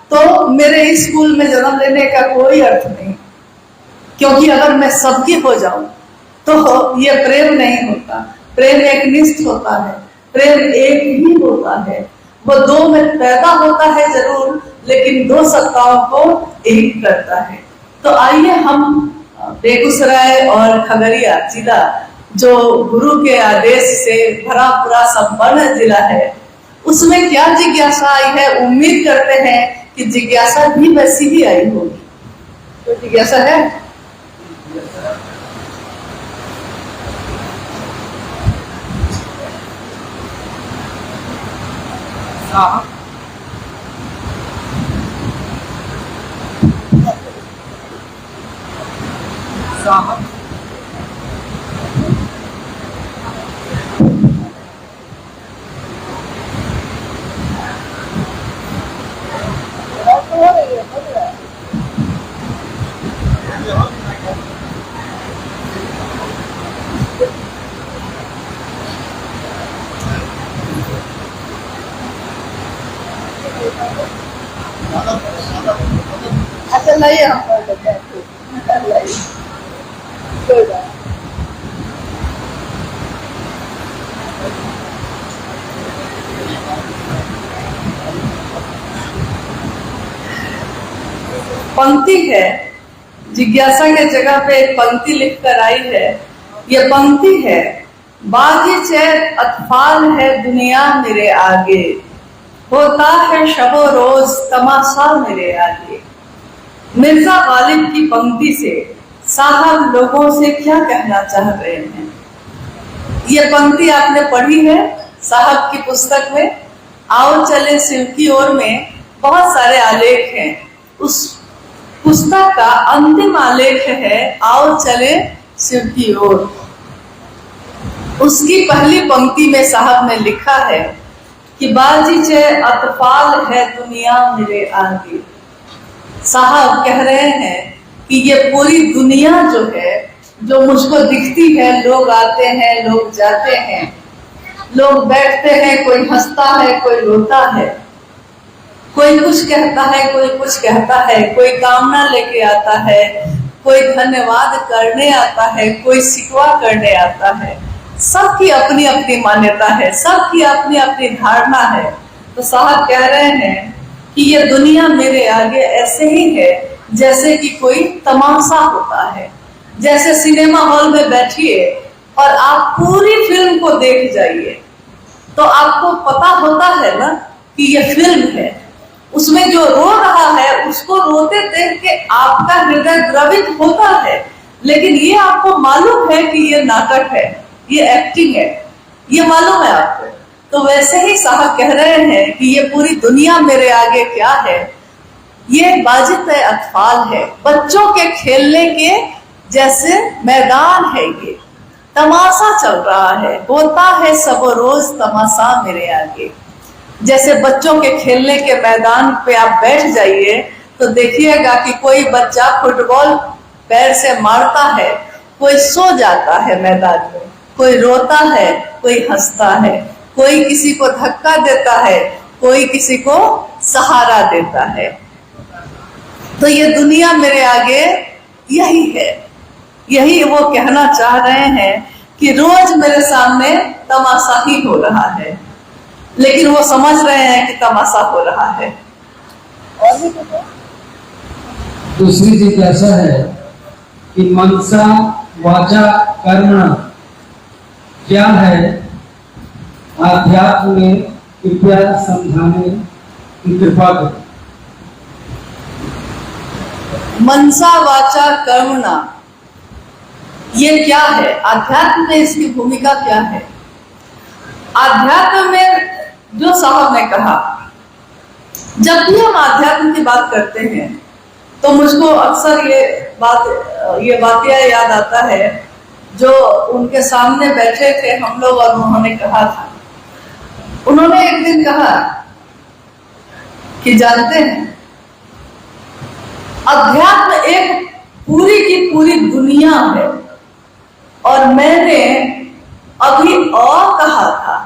तो मेरे इस स्कूल में जन्म लेने का कोई अर्थ नहीं, क्योंकि अगर मैं सबकी हो जाऊं तो ये प्रेम नहीं होता। प्रेम एक निष्ठ होता है, प्रेम एक ही होता है, वो दो में पैदा होता है जरूर, लेकिन दो सत्ताओं को एक करता है। तो आइए हम बेगूसराय और खगड़िया जिला, जो गुरु के आदेश से भरा पूरा संपन्न जिला है, उसमें क्या जिज्ञासा आई है, उम्मीद करते हैं कि जिज्ञासा भी वैसी ही आई होगी। तो जिज्ञासा है? अच्छा लाइए, हम कर देते हैं, लाइए कोई बात। पंक्ति है, जिज्ञासा के जगह पे एक पंक्ति लिख कर आई है। ये पंक्ति है, बागीचे अतफाल है दुनिया मेरे आगे, होता है शबो रोज तमाशा मेरे आगे। मिर्जा गालिब की पंक्ति से साहब लोगों से क्या कहना चाह रहे हैं? ये पंक्ति आपने पढ़ी है साहब की पुस्तक में, आओ चले शिव की ओर में बहुत सारे आलेख हैं। उस पुस्तक का अंतिम आलेख है आओ चले शिव की ओर। उसकी पहली पंक्ति में साहब ने लिखा है कि बागीचे अतफाल है दुनिया मेरे आगे। साहब कह रहे हैं कि ये पूरी दुनिया जो है, जो मुझको दिखती है, लोग आते हैं, लोग जाते हैं, लोग बैठते हैं, कोई हंसता है, कोई रोता है, कोई कुछ कहता है, कोई कुछ कहता है, कोई कामना लेके आता है, कोई धन्यवाद करने आता है, कोई सिकवा करने आता है। सबकी अपनी अपनी मान्यता है, सबकी अपनी अपनी धारणा है। तो साहब कह रहे हैं कि ये दुनिया मेरे आगे ऐसे ही है जैसे कि कोई तमाशा होता है। जैसे सिनेमा हॉल में बैठिए और आप पूरी फिल्म को देख जाइए तो आपको पता होता है ना कि ये फिल्म है। उसमें जो रो रहा है उसको रोते देख के आपका हृदय द्रवित होता है, लेकिन ये आपको मालूम है कि ये नाटक है, ये एक्टिंग है, ये मालूम है आपको। तो वैसे ही साहब कह रहे हैं कि ये पूरी दुनिया मेरे आगे क्या है, ये बाजित अतफाल है, बच्चों के खेलने के जैसे मैदान है, ये तमाशा चल रहा है, होता है सब रोज तमाशा मेरे आगे। जैसे बच्चों के खेलने के मैदान पे आप बैठ जाइए तो देखिएगा कि कोई बच्चा फुटबॉल पैर से मारता है, कोई सो जाता है मैदान में, कोई रोता है, कोई हंसता है, कोई किसी को धक्का देता है, कोई किसी को सहारा देता है। तो ये दुनिया मेरे आगे यही है, यही वो कहना चाह रहे हैं कि रोज मेरे सामने तमाशा ही हो रहा है, लेकिन वो समझ रहे हैं कि तमाशा हो रहा है। दूसरी जिज्ञासा है कि मनसा वाचा कर्मणा क्या है, आध्यात्म में कृपया समझाने की कृपा करें। मनसा वाचा कर्मणा ये क्या है? आध्यात्म में इसकी भूमिका क्या है? आध्यात्म में जो साहब ने कहा, जब भी हम आध्यात्म की बात करते हैं तो मुझको अक्सर ये वाकया याद आता है जो उनके सामने बैठे थे हम लोग और उन्होंने कहा था। उन्होंने एक दिन कहा कि जानते हैं अध्यात्म एक पूरी की पूरी दुनिया है और मैंने अभी और कहा था,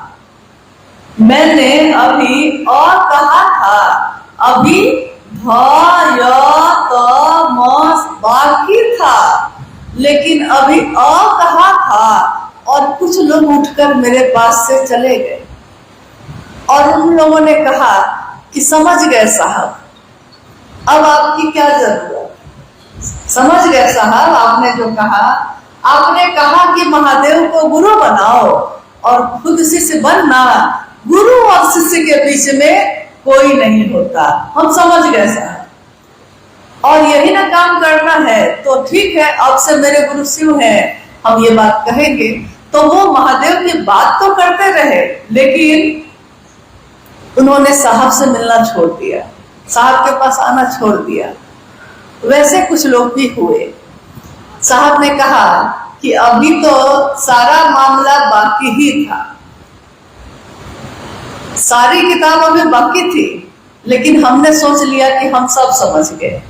अभी बाकी था, लेकिन अभी कहा था और कुछ लोग उठकर मेरे पास से चले गए और उन लोगों ने कहा कि समझ गए साहब, अब आपकी क्या जरूरत? समझ गए साहब, आपने जो कहा, आपने कहा कि महादेव को गुरु बनाओ और खुद शिष्य बनना, गुरु और शिष्य के बीच में कोई नहीं होता। हम समझ गए साहब, और यही ना काम करना है तो ठीक है, अब से मेरे गुरु शिव हैं, हम ये बात कहेंगे। तो वो महादेव की बात तो करते रहे, लेकिन उन्होंने साहब से मिलना छोड़ दिया, साहब के पास आना छोड़ दिया। वैसे कुछ लोग भी हुए। साहब ने कहा कि अभी तो सारा मामला बाकी ही था, सारी किताब अभी बाकी थी, लेकिन हमने सोच लिया कि हम सब समझ गए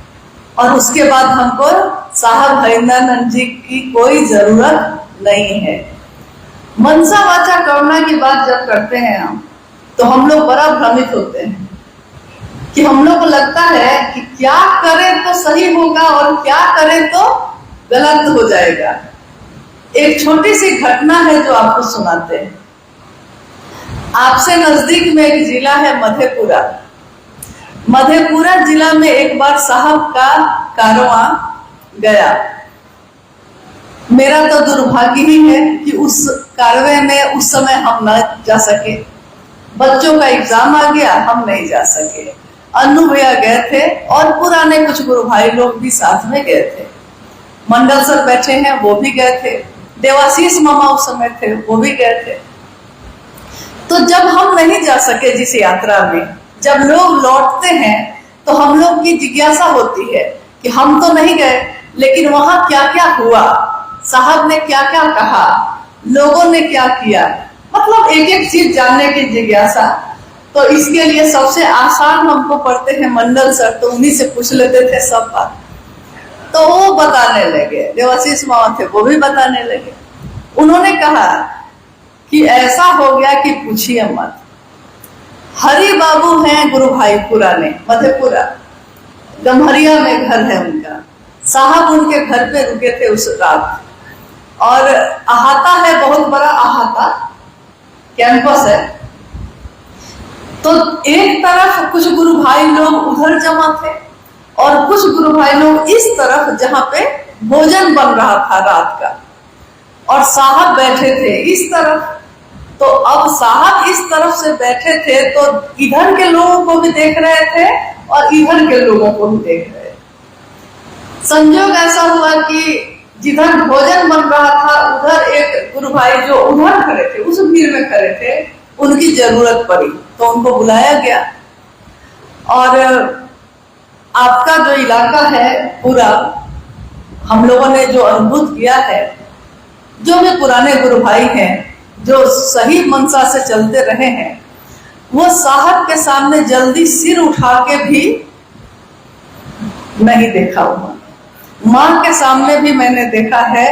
और उसके बाद हमको साहब हरिंद्रानंद जी की कोई जरूरत नहीं है। मनसा वाचा कर्मणा की बात जब करते हैं तो हम लोग बड़ा भ्रमित होते हैं कि हम लोग को लगता है कि क्या करें तो सही होगा और क्या करें तो गलत हो जाएगा। एक छोटी सी घटना है जो आपको सुनाते हैं। आपसे नजदीक में एक जिला है मधेपुरा। मधेपुरा जिला में एक बार साहब का कारवां गया। मेरा तो दुर्भाग्य ही है कि उस कारवे में उस समय हम न जा सके, बच्चों का एग्जाम आ गया, हम नहीं जा सके। अन्नू भैया गए थे और पुराने कुछ गुरु भाई लोग भी साथ में गए थे। मंडल सर बैठे हैं, वो भी गए थे। देवाशीष मामा उस समय थे, वो भी गए थे। तो जब हम नहीं जा सके जिस यात्रा में, जब लोग लौटते हैं तो हम लोग की जिज्ञासा होती है कि हम तो नहीं गए, लेकिन वहां क्या क्या हुआ, साहब ने क्या क्या कहा, लोगों ने क्या किया, मतलब एक एक चीज जानने की जिज्ञासा। तो इसके लिए सबसे आसान हमको पढ़ते हैं मंडल सर, तो उन्हीं से पूछ लेते थे सब बात। तो वो बताने लगे, देवाशीष मामा थे वो भी बताने लगे। उन्होंने कहा कि ऐसा हो गया कि पूछिए मत। हरि बाबू हैं गुरु भाई पुराने, मधेपुरा गम्हरिया में घर है उनका। साहब उनके घर पे रुके थे उस रात, और अहाता है, बहुत बड़ा अहाता कैंपस है। तो एक तरफ कुछ गुरु भाई लोग उधर जमा थे और कुछ गुरु भाई लोग इस तरफ जहां पे भोजन बन रहा था रात का, और साहब बैठे थे इस तरफ। तो अब साहब इस तरफ से बैठे थे तो इधर के लोगों को भी देख रहे थे और इधर के लोगों को भी देख रहे थे। संयोग ऐसा हुआ कि जिधर भोजन बन रहा था उधर एक गुरु भाई जो उधर खड़े थे, उस भीड़ में खड़े थे, उनकी जरूरत पड़ी तो उनको बुलाया गया। और आपका जो इलाका है पूरा, हम लोगों ने जो अनुभव किया है, जो भी पुराने गुरु भाई हैं जो सही मनसा से चलते रहे हैं, वो साहब के सामने जल्दी सिर उठा के भी नहीं देखा। उन्होंने माँ के सामने भी मैंने देखा है,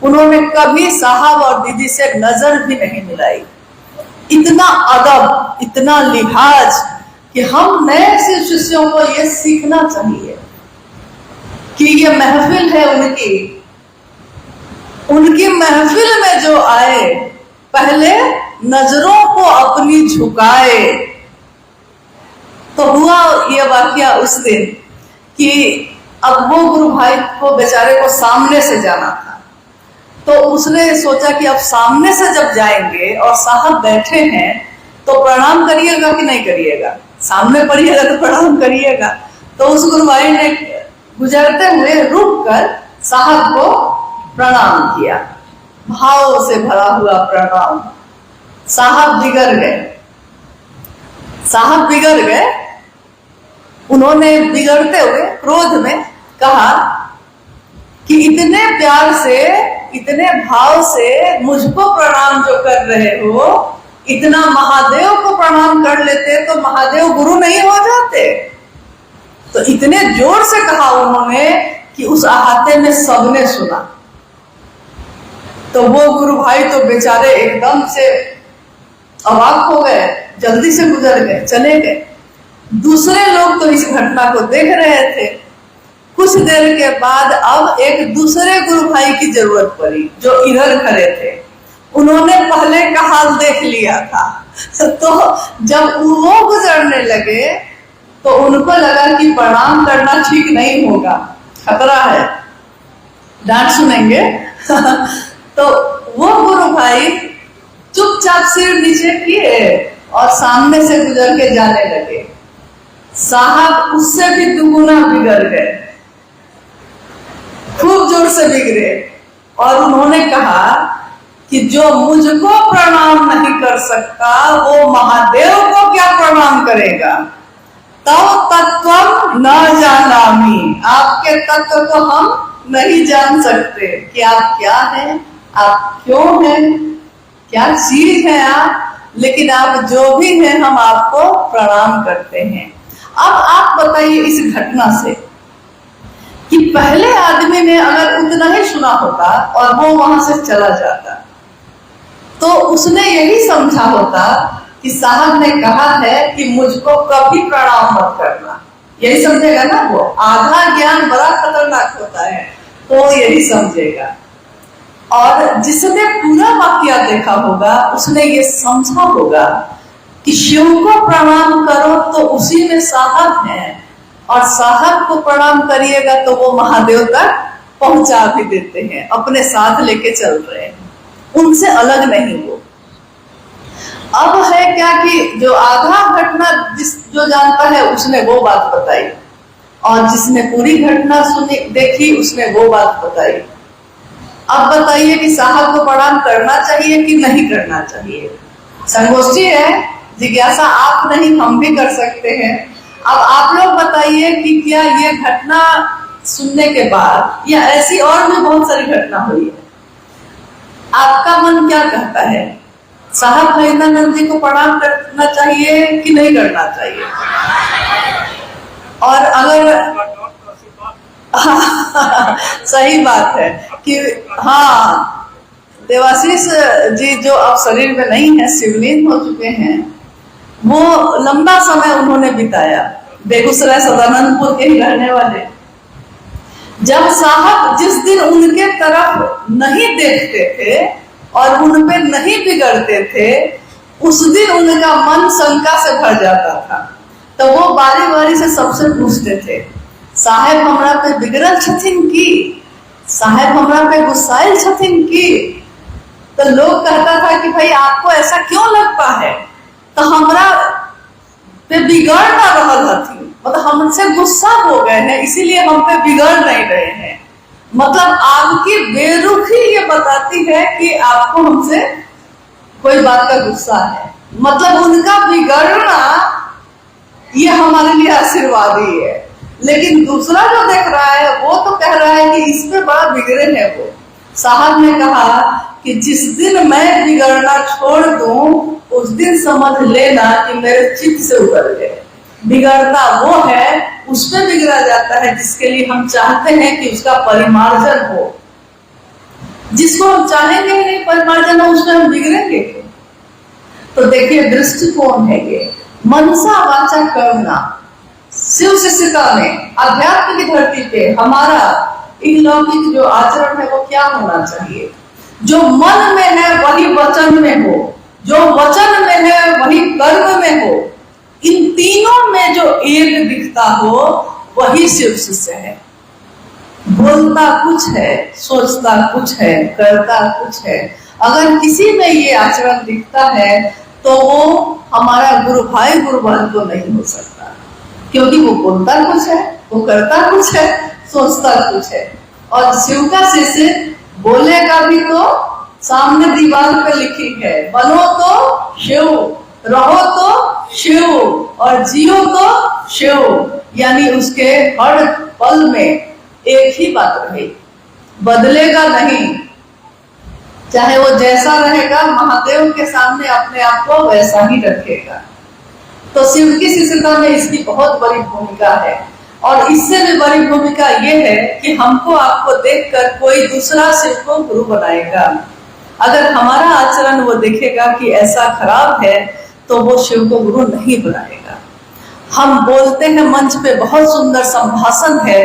उन्होंने कभी साहब और दीदी से नजर भी नहीं मिलाई। इतना अदब, इतना लिहाज कि हम नए शिष्यों को ये सीखना चाहिए कि ये महफिल है उनकी महफिल में जो आए पहले नजरों को अपनी झुकाए, तो हुआ ये वाकया उस दिन कि अब वो गुरु भाई को बेचारे को सामने से जाना था, तो उसने सोचा कि अब सामने से जब जाएंगे और साहब बैठे हैं तो प्रणाम करिएगा कि नहीं करिएगा, सामने पढ़िएगा तो प्रणाम करिएगा। तो उस गुरु भाई ने गुजरते हुए रुक कर साहब को प्रणाम किया, भाव से भरा हुआ प्रणाम। साहब बिगड़ गए, साहब बिगड़ गए। उन्होंने बिगड़ते हुए क्रोध में कहा कि इतने प्यार से, इतने भाव से मुझको प्रणाम जो कर रहे हो, इतना महादेव को प्रणाम कर लेते तो महादेव गुरु नहीं हो जाते। तो इतने जोर से कहा उन्होंने कि उस अहाते में सबने सुना। तो वो गुरु भाई तो बेचारे एकदम से अवाक हो गए, जल्दी से गुजर गए, चले गए। दूसरे लोग तो इस घटना को देख रहे थे। कुछ देर के बाद अब एक दूसरे गुरु भाई की जरूरत पड़ी जो इधर खड़े थे। उन्होंने पहले का हाल देख लिया था, तो जब वो गुजरने लगे तो उनको लगा कि प्रणाम करना ठीक नहीं होगा, खतरा है, डांट सुनेंगे। तो वो गुरु भाई चुपचाप सिर नीचे किए और सामने से गुजर के जाने लगे। साहब उससे भी दुगुना बिगड़ गए, खूब जोर से बिगड़े, और उन्होंने कहा कि जो मुझको प्रणाम नहीं कर सकता वो महादेव को क्या प्रणाम करेगा। तव तत्वम न जानामि, आपके तत्व को हम नहीं जान सकते कि आप क्या हैं, आप क्यों हैं, क्या चीज है आप, लेकिन आप जो भी हैं हम आपको प्रणाम करते हैं। अब आप बताइए इस घटना से कि पहले आदमी ने अगर उतना ही सुना होता और वो वहां से चला जाता तो उसने यही समझा होता कि साहब ने कहा है कि मुझको कभी प्रणाम मत करना, यही समझेगा ना। वो आधा ज्ञान बड़ा खतरनाक होता है, तो यही समझेगा। और जिसने पूरा वाकया देखा होगा उसने ये समझा होगा कि शिव को प्रणाम करो तो उसी में साहब है, और साहब को प्रणाम करिएगा तो वो महादेव तक पहुंचा भी देते हैं, अपने साथ लेके चल रहे हैं, उनसे अलग नहीं वो। अब है क्या कि जो आधा घटना जो जानता है उसने वो बात बताई, और जिसने पूरी घटना सुनी देखी उसने वो बात बताई। अब बताइए कि साहब को प्रणाम करना चाहिए कि नहीं करना चाहिए। संगोष्ठी है, जिज्ञासा आप नहीं हम भी कर सकते हैं। अब आप लोग बताइए कि क्या ये घटना सुनने के बाद या ऐसी और भी बहुत सारी घटना हुई है, आपका मन क्या कहता है? साहब भैरवानंद जी को प्रणाम करना चाहिए कि नहीं करना चाहिए? और अगर सही बात है कि हाँ, देवाशीष जी जो अब शरीर में नहीं है, शिवलीन हो चुके हैं, वो लंबा समय उन्होंने बिताया बेगूसराय सदानंदपुर के ही रहने वाले। जब साहब जिस दिन उनके तरफ नहीं देखते थे और उन पे नहीं बिगड़ते थे, उस दिन उनका मन शंका से भर जाता था। तो वो बारी बारी से सबसे पूछते थे, साहेब हमरा पे बिगड़ल छथिन की, साहेब हमरा पे गुस्साइल छथिन की। तो लोग कहता था कि भाई आपको ऐसा क्यों लगता है? तो हमरा पे बिगड़ ना रहल हथिन, मतलब हमसे गुस्सा हो गए हैं इसीलिए हम पे बिगड़ नहीं रहे हैं। मतलब आपकी बेरुखी ये बताती है कि आपको हमसे कोई बात का गुस्सा है। मतलब उनका बिगड़ना ये हमारे लिए आशीर्वाद ही है। लेकिन दूसरा जो देख रहा है वो तो कह रहा है कि इस पे बड़ा बिगड़े हैं वो। साहब ने कहा कि जिस दिन मैं बिगड़ना छोड़ दूं उस दिन समझ लेना कि मेरे चित्त से उतर गए। बिगड़ता वो है, उस पे बिगड़ा जाता है जिसके लिए हम चाहते हैं कि उसका परिमार्जन हो। जिसको हम चाहेंगे ही नहीं परिमार्जन हो, उसमें हम बिगड़ेंगे। तो देखिए दृष्टिकोण है ये, मनसा वाचा कर्मणा। शिव शिष्यता में अध्यात्म की धरती पे हमारा इहलौकिक जो आचरण है वो क्या होना चाहिए? जो मन में है वही वचन में हो, जो वचन में है वही कर्म में हो। इन तीनों में जो एक दिखता हो वही शिव शिष्य है। बोलता कुछ है, सोचता कुछ है, करता कुछ है। अगर किसी में ये आचरण दिखता है तो वो हमारा गुरु भाई गुरु बहन तो नहीं हो सकता, क्योंकि वो बोलता कुछ है, वो करता कुछ है, सोचता कुछ है। और शिव का शिष्य बोलेगा भी तो सामने दीवार पे लिखी है, बनो तो शिव, रहो तो शिव और जियो तो शिव। यानी उसके हर पल में एक ही बात रहे, बदलेगा नहीं। चाहे वो जैसा रहेगा, महादेव के सामने अपने आप को वैसा ही रखेगा। तो शिव की शिष्यता में इसकी बहुत बड़ी भूमिका है। और इससे भी बड़ी भूमिका ये है कि हमको आपको देखकर कोई दूसरा शिव को गुरु बनाएगा। अगर हमारा आचरण वो देखेगा कि ऐसा खराब है तो वो शिव को गुरु नहीं बनाएगा। हम बोलते हैं मंच पे, बहुत सुंदर संभाषण है,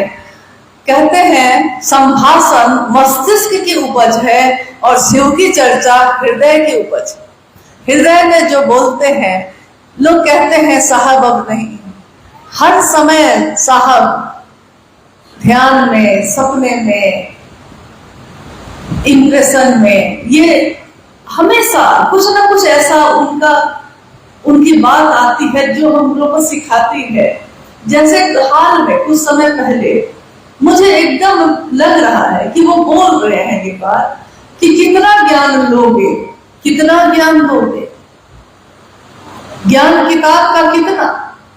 कहते हैं संभाषण मस्तिष्क की उपज है और शिव की चर्चा हृदय की उपज। हृदय में जो बोलते हैं, लोग कहते हैं साहब अब नहीं, हर समय साहब ध्यान में, सपने में, इंप्रेशन में, ये हमेशा कुछ ना कुछ ऐसा उनकी बात आती है जो हम लोग को सिखाती है। जैसे हाल में कुछ समय पहले मुझे एकदम लग रहा है कि वो बोल रहे हैं ये बात कि कितना ज्ञान लोगे, कितना ज्ञान दोगे। ज्ञान किताब का कितना,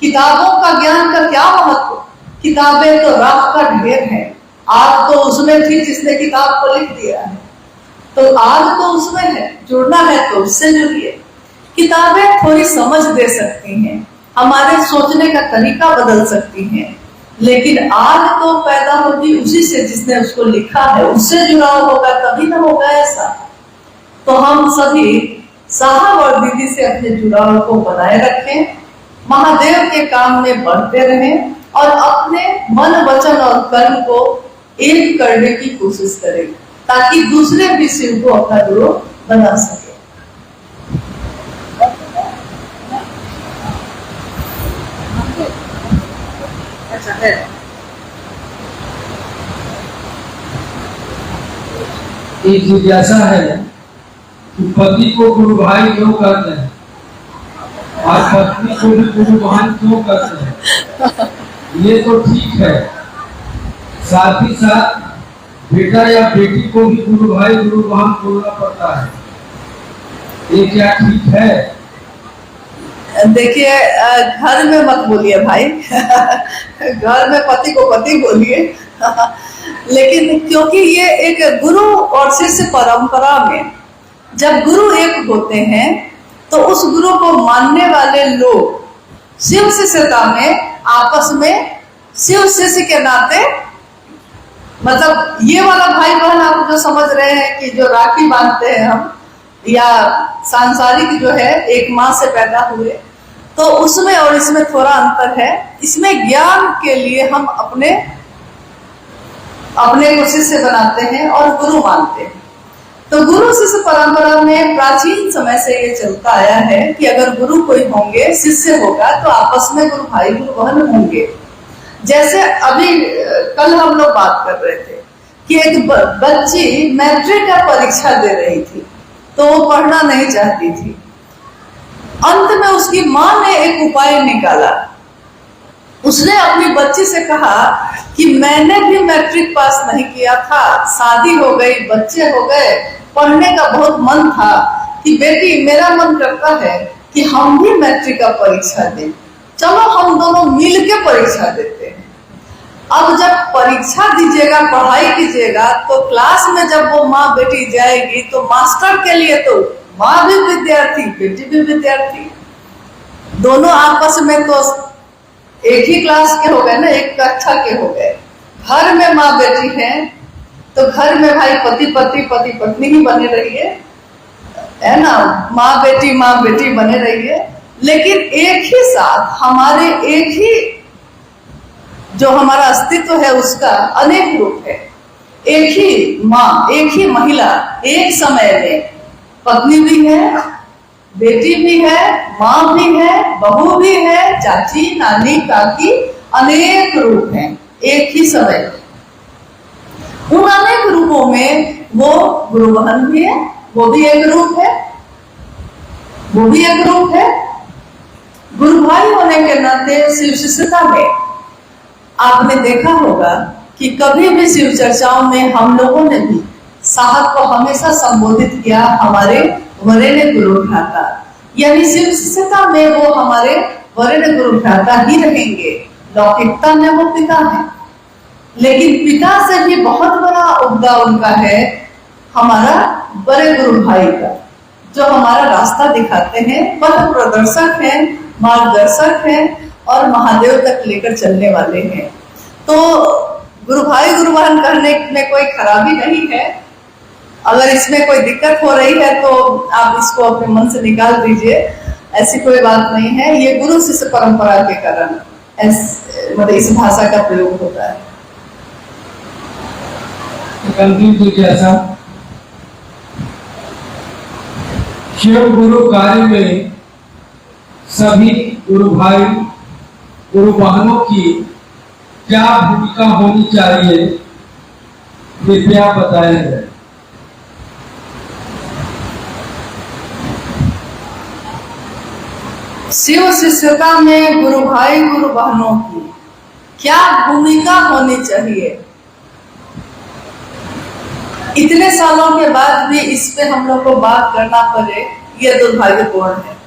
किताबों का ज्ञान का क्या महत्व। किताबें तो राख का ढेर है, आग तो उसमें थी जिसने किताब को लिख दिया है, तो आग तो उसमें है, जुड़ना है तो उससे जुड़िए। किताबें थोड़ी समझ दे सकती हैं, हमारे सोचने का तरीका बदल सकती हैं, लेकिन आग तो पैदा होगी उसी से जिसने उसको लिखा है, उससे जुड़ाव होगा तभी ना होगा ऐसा। तो हम सभी साहब और दीदी से अपने जुड़ाव को बनाए रखें, महादेव के काम में बढ़ते रहें और अपने मन, वचन और कर्म को एक करने की कोशिश करें ताकि दूसरे भी शिव को अपना गुरु बना सके। अच्छा है। एक जिज्ञासा है कि पति को गुरु भाई क्यों कहते हैं और पत्नी को भी गुरु बहन क्यों कहते हैं। ये तो ठीक है, साथ ही साथ बेटा या बेटी को भी गुरु भाई गुरु बहन बोलना पड़ता है, ये क्या ठीक है। देखिए, घर में मत बोलिए भाई घर में पति को पति बोलिए लेकिन क्योंकि ये एक गुरु और शिष्य परंपरा में जब गुरु एक होते हैं तो उस गुरु को मानने वाले लोग शिव शिष्यता में आपस में शिव शिष्य के नाते, मतलब ये वाला भाई बहन आप जो समझ रहे हैं कि जो राखी बांधते हैं हम, या सांसारिक जो है एक माँ से पैदा हुए, तो उसमें और इसमें थोड़ा अंतर है। इसमें ज्ञान के लिए हम अपने को शिष्य बनाते हैं और गुरु मानते हैं। तो गुरु शिष्य परंपरा में प्राचीन समय से ये चलता आया है कि अगर गुरु कोई होंगे, शिष्य होगा, तो आपस में गुरु भाई गुरु बहन होंगे। जैसे अभी कल हम लोग बात कर रहे थे कि एक बच्ची मैट्रिक का परीक्षा दे रही थी, तो वो पढ़ना नहीं चाहती थी। अंत में उसकी माँ ने एक उपाय निकाला। उसने अपनी बच्ची से कहा कि मैंने भी मैट्रिक पास नहीं किया था, शादी हो गई, बच्चे हो गए, पढ़ने का बहुत मन था कि बेटी मेरा मन करता है कि हम भी मैट्रिक का परीक्षा दें, चलो हम दोनों मिल के परीक्षा देते हैं। अब जब परीक्षा दीजिएगा, पढ़ाई कीजिएगा, तो क्लास में जब वो माँ बेटी जाएगी तो मास्टर के लिए तो माँ भी विद्यार्थी, बेटी भी विद्यार्थी, दोनों आपस में तो एक ही क्लास के हो गए ना, एक कक्षा के हो गए। घर में माँ बेटी हैं तो घर में भाई पति पति पति पत्नी ही बने रहिए, है ना, माँ बेटी बने रहिए। लेकिन एक ही साथ हमारे एक ही जो हमारा अस्तित्व है उसका अनेक रूप है। एक ही माँ, एक ही महिला, एक समय में पत्नी भी है, बेटी भी है, माँ भी है, बहू भी है, चाची, नानी, काकी, अनेक रूप हैं एक ही समय में। उन अनेक रूपों में वो गुरु बहन भी है, वो भी एक रूप है, वो भी एक रूप है। गुरु भाई होने के नाते शिव शिष्यता में आपने देखा होगा कि कभी भी शिव चर्चाओं में हम लोगों ने भी साहब को हमेशा संबोधित किया हमारे वरेण्य गुरु भ्राता, यानी शिव शिष्यता में वो हमारे वरेण्य गुरु भ्राता ही रहेंगे। लौकिकता में वो पिता है, लेकिन पिता से भी बहुत बड़ा उपदा उनका है हमारा बड़े गुरु भाई का, जो हमारा रास्ता दिखाते हैं, पथ प्रदर्शक हैं, मार्गदर्शक हैं और महादेव तक लेकर चलने वाले हैं। तो गुरु भाई गुरु बहन कहने में कोई खराबी नहीं है। अगर इसमें कोई दिक्कत हो रही है तो आप इसको अपने मन से निकाल दीजिए, ऐसी कोई बात नहीं है। ये गुरु शिष्य परंपरा के कारण मतलब इस भाषा का प्रयोग होता है। जैसा शिव गुरु कार्य में सभी गुरु भाई गुरु बहनों की क्या भूमिका होनी चाहिए, कृपया बताया जाए। शिव शिष्यता में गुरु भाई गुरु बहनों की क्या भूमिका होनी चाहिए, इतने सालों के बाद भी इस पे हम लोग को बात करना पड़े, ये दुर्भाग्यपूर्ण है।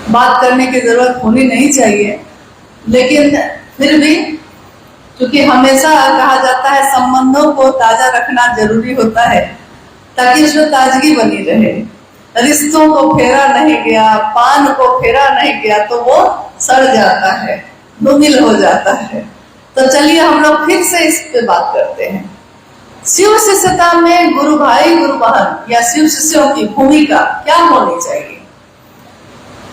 बात करने की जरूरत होनी नहीं चाहिए, लेकिन फिर भी क्योंकि हमेशा कहा जाता है संबंधों को ताजा रखना जरूरी होता है ताकि उसमें ताजगी बनी रहे। रिश्तों को फेरा नहीं गया, पान को फेरा नहीं गया तो वो सड़ जाता है, धूमिल हो जाता है। तो चलिए हम लोग फिर से इस पे बात करते हैं। शिव शिष्यता में गुरु भाई गुरु बहन या शिव शिष्यों की भूमिका क्या होनी चाहिए।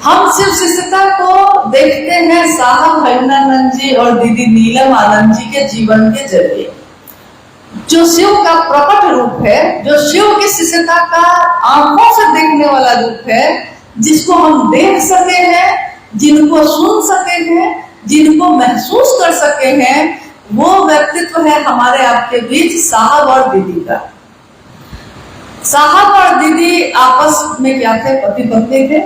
हम शिव शिष्यता को देखते हैं साहब हरिनानंद जी और दीदी नीलम आनंद जी के जीवन के जरिए, जो शिव का प्रकट रूप है, जो शिव की शिष्यता का आंखों से देखने वाला रूप है, जिसको हम देख सके हैं, जिनको सुन सके हैं, जिनको महसूस कर सके हैं, वो व्यक्तित्व है हमारे आपके बीच साहब और दीदी का। साहब और दीदी आपस में क्या थे, पति पत्नी थे।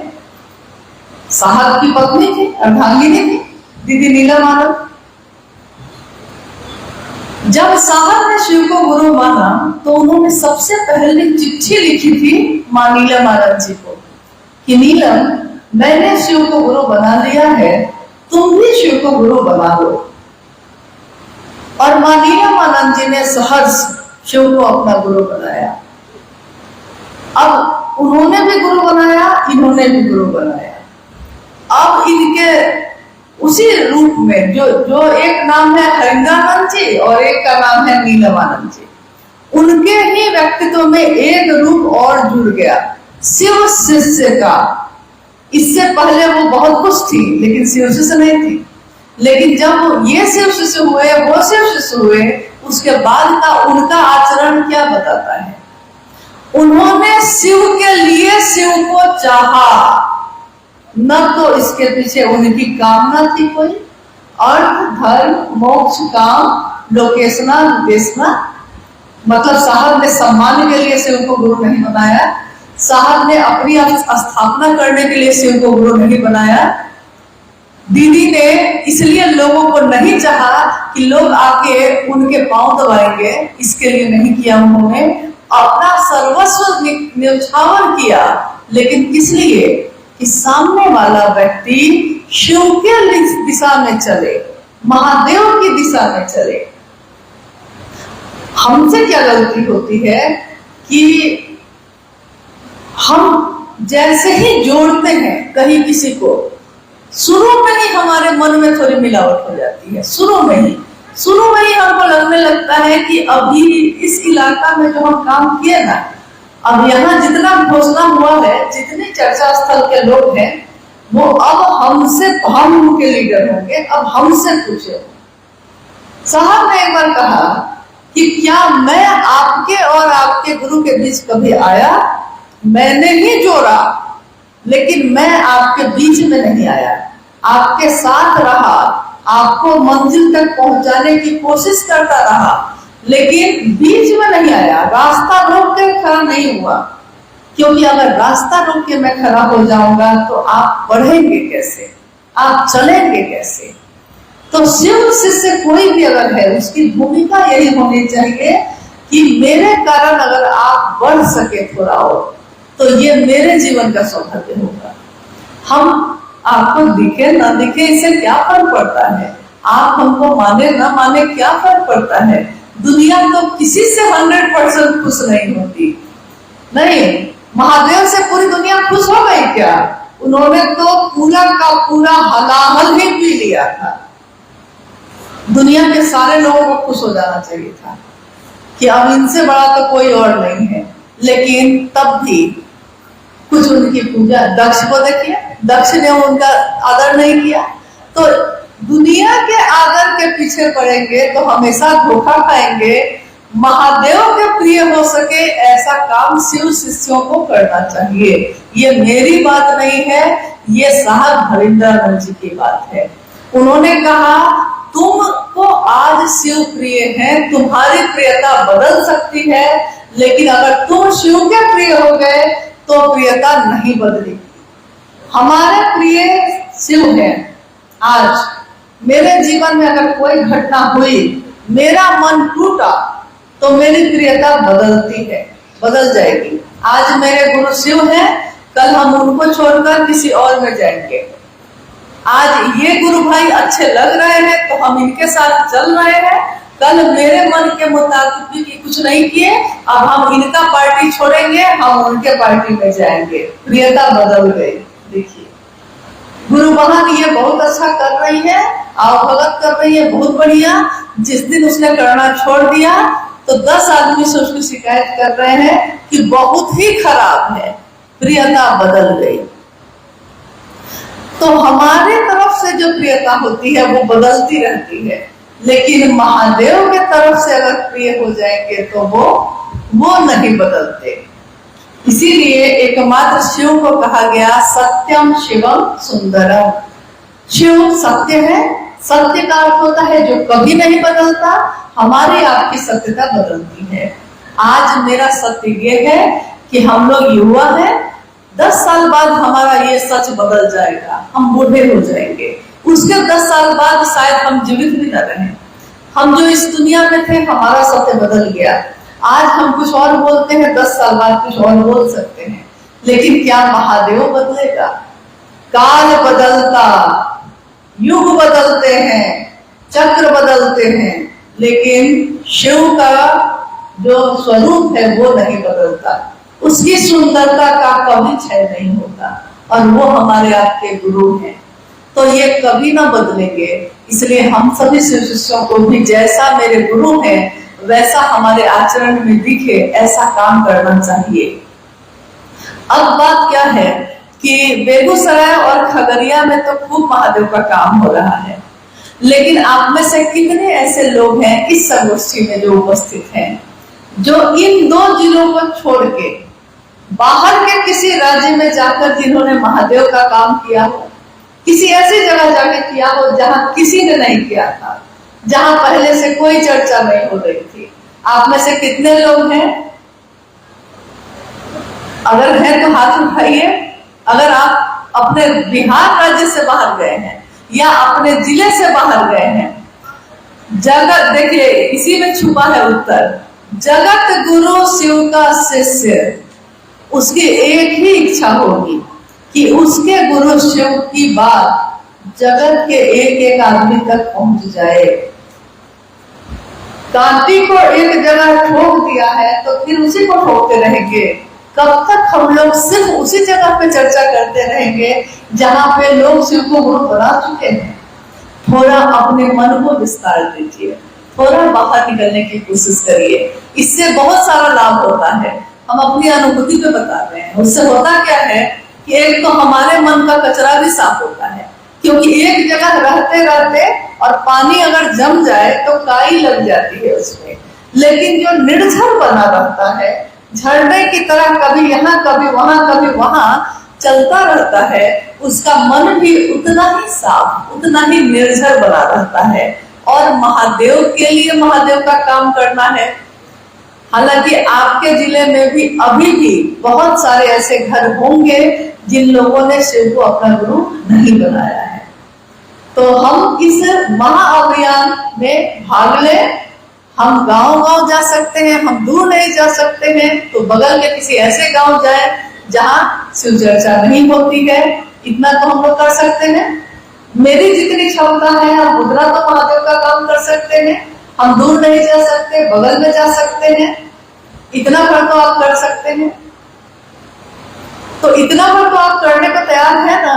साहब की पत्नी थी, अर्धांगिनी थी दीदी नीलम आनंद। जब साहब ने शिव को गुरु माना तो उन्होंने सबसे पहले चिट्ठी लिखी थी मां नीलम आनंद जी को कि नीलम, मैंने शिव को गुरु बना लिया है, तुम भी शिव को गुरु बना लो। और मां नीलम आनंद जी ने सहर्ष शिव को अपना गुरु बनाया। अब उन्होंने भी गुरु बनाया, इन्होंने भी गुरु बनाया। अब इनके उसी रूप में जो एक नाम है हरिनानंद जी और एक का नाम है नीलम आनंद जी, उनके ही व्यक्तित्व में एक रूप और जुड़ गया, शिव शिष्य का। इससे पहले वो बहुत कुछ थी लेकिन शिव शिष्य नहीं थी। लेकिन जब ये शिव शिष्य हुए, वो शिव शिष्य हुए, उसके बाद का उनका आचरण क्या बताता है। उन्होंने शिव के लिए शिव को चाहा, न तो इसके पीछे उनकी कामना थी कोई, अर्थ धर्म मोक्ष काम लोकेशना देशना। मतलब साहब ने सम्मान के लिए शिव को गुरु नहीं बनाया, साहब ने अपनी स्थापना करने के लिए शिव को गुरु नहीं बनाया। दीदी ने इसलिए लोगों को नहीं चाहा कि लोग आके उनके पांव दबाएंगे, इसके लिए नहीं किया। उन्होंने अपना सर्वस्व न्यौछावर किया, लेकिन किस लिए कि सामने वाला व्यक्ति शिव के दिशा में चले, महादेव की दिशा में चले। हमसे क्या गलती होती है कि हम जैसे ही जोड़ते हैं कहीं किसी को, शुरू में ही हमारे मन में थोड़ी मिलावट हो जाती है। शुरू में ही हमको लगने लगता है कि अभी इस इलाका में जो हम काम किए ना, अब यहाँ जितना घोषणा हुआ है, जितने चर्चा स्थल के लोग हैं, वो अब हमसे, हम उनके लीडर होंगे, अब हमसे पूछे। साहब ने एक बार कहा कि क्या मैं आपके और आपके गुरु के बीच कभी आया? मैंने ही जोड़ा, लेकिन मैं आपके बीच में नहीं आया, आपके साथ रहा, आपको मंजिल तक पहुंचाने की कोशिश करता रहा, लेकिन बीच में नहीं आया, रास्ता रोक के खड़ा नहीं हुआ। क्योंकि अगर रास्ता रोक के मैं खड़ा हो जाऊंगा तो आप बढ़ेंगे कैसे, आप चलेंगे कैसे। तो शिव शिष्य कोई भी अगर है, उसकी भूमिका यही होनी चाहिए कि मेरे कारण अगर आप बढ़ सके थोड़ा और, तो ये मेरे जीवन का सौभाग्य होगा। हम आपको दिखे ना दिखे इससे क्या फर्क पड़ता है, आप हमको माने ना माने क्या फर्क पड़ता है। दुनिया तो किसी से 100% खुश नहीं होती। नहीं, महादेव से पूरी दुनिया खुश हो गई क्या? उन्होंने तो पूरा का पूरा हलाहल ही पी लिया था। दुनिया के सारे लोगों को खुश हो जाना चाहिए था कि अब इनसे बड़ा तो कोई और नहीं है, लेकिन तब भी कुछ उनकी पूजा, दक्ष को देखिए, दक्ष ने उनका आदर नहीं किया। तो दुनिया के आदर के पीछे पड़ेंगे तो हमेशा धोखा खाएंगे। महादेव के प्रिय हो सके ऐसा काम शिव शिष्यों को करना चाहिए। ये मेरी बात नहीं है, ये साहब हरिंदर जी की बात है। उन्होंने कहा तुमको आज शिव प्रिय है, तुम्हारी प्रियता बदल सकती है, लेकिन अगर तुम शिव के प्रिय हो गए तो प्रियता नहीं बदलेगी। हमारे प्रिय शिव है। आज मेरे जीवन में अगर कोई घटना हुई, मेरा मन टूटा, तो मेरी प्रियता बदलती है, बदल जाएगी। आज मेरे गुरु शिव हैं, कल हम उनको छोड़कर किसी और में जाएंगे। आज ये गुरु भाई अच्छे लग रहे हैं तो हम इनके साथ चल रहे हैं, कल मेरे मन के मुताबिक भी कुछ नहीं किए, अब हम इनका पार्टी छोड़ेंगे, हम उनके पार्टी में जाएंगे। प्रियता बदल गई। देखिए गुरु बहन ये बहुत अच्छा कर रही है, आओ भगत कर रही है, बहुत बढ़िया। जिस दिन उसने करना छोड़ दिया तो 10 आदमी से उसकी शिकायत कर रहे हैं कि बहुत ही खराब है, प्रियता बदल गई। तो हमारे तरफ से जो प्रियता होती है वो बदलती रहती है, लेकिन महादेव के तरफ से अगर प्रिय हो जाएंगे तो वो नहीं बदलते। इसीलिए एकमात्र शिव को कहा गया सत्यम शिवम सुंदरम। शिव सत्य है, सत्य का अर्थ होता है जो कभी नहीं बदलता। हमारी आपकी सत्यता बदलती है। आज मेरा सत्य ये है कि हम लोग युवा हैं, 10 साल बाद हमारा ये सच बदल जाएगा, हम बूढ़े हो जाएंगे। उसके 10 साल बाद शायद हम जीवित भी न रहें। हम जो इस दुनिया में थे हमारा सत्य बदल गया। आज हम कुछ और बोलते हैं, 10 साल बाद कुछ और बोल सकते हैं, लेकिन क्या महादेव बदलेगा? काल बदलता, युग बदलते हैं, चक्र बदलते हैं, लेकिन शिव का जो स्वरूप है वो नहीं बदलता। उसकी सुंदरता का कभी क्षय नहीं होता, और वो हमारे आपके गुरु हैं, तो ये कभी ना बदलेंगे। इसलिए हम सभी शिष्यों को भी जैसा मेरे गुरु हैं वैसा हमारे आचरण में दिखे, ऐसा काम करना चाहिए। अब बात क्या है कि बेगूसराय और खगड़िया में तो खूब महादेव का काम हो रहा है, लेकिन आप में से कितने ऐसे लोग हैं इस संगोष्ठी में जो उपस्थित हैं, जो इन 2 जिलों को छोड़ के बाहर के किसी राज्य में जाकर जिन्होंने महादेव का काम किया हो, किसी ऐसी जगह जाके किया हो जहां किसी ने नहीं किया था, जहां पहले से कोई चर्चा नहीं हो रही थी? आप में से कितने लोग हैं? अगर है तो हाथ उठाइए। अगर आप अपने बिहार राज्य से बाहर गए हैं या अपने जिले से बाहर गए हैं, जगत देखिए इसी में छुपा है उत्तर। जगत गुरु शिव का शिष्य, उसकी एक ही इच्छा होगी कि उसके गुरु शिव की बात जगत के एक एक आदमी तक पहुंच जाए। कांटी को एक जगह ठोक दिया है तो फिर उसी को ठोकते रहेंगे। कब तक हम लोग सिर्फ उसी जगह पे चर्चा करते रहेंगे जहां पे लोग शिव को गुरु बना चुके हैं? थोड़ा अपने मन को विस्तार दीजिए, थोड़ा बाहर निकलने की कोशिश करिए, इससे बहुत सारा लाभ होता है। हम अपनी अनुभूति पे बता रहे हैं। उससे होता क्या है कि एक तो हमारे मन का कचरा भी साफ होता है, क्योंकि एक जगह रहते रहते और पानी अगर जम जाए तो काई लग जाती है उसमें, लेकिन जो निर्झर बना रहता है झरने की तरह कभी यहाँ कभी वहां चलता रहता है, उसका मन भी उतना ही साफ, उतना ही निर्झर बना रहता है। और महादेव के लिए महादेव का काम करना है। हालांकि आपके जिले में भी अभी भी बहुत सारे ऐसे घर होंगे जिन लोगों ने शिव को अपना गुरु नहीं बनाया है। तो हम इस महाअभियान में भाग लें। हम गांव-गांव जा सकते हैं, हम दूर नहीं जा सकते हैं तो बगल के किसी ऐसे गांव जाए जहां शिव चर्चा नहीं होती है। इतना तो हम लोग कर सकते हैं। मेरी जितनी क्षमता है हम उतना तो महादेव का काम कर सकते हैं। हम दूर नहीं जा सकते, बगल में जा सकते हैं, इतना भर तो आप कर सकते हैं। तो इतना भर तो आप करने को तैयार है ना?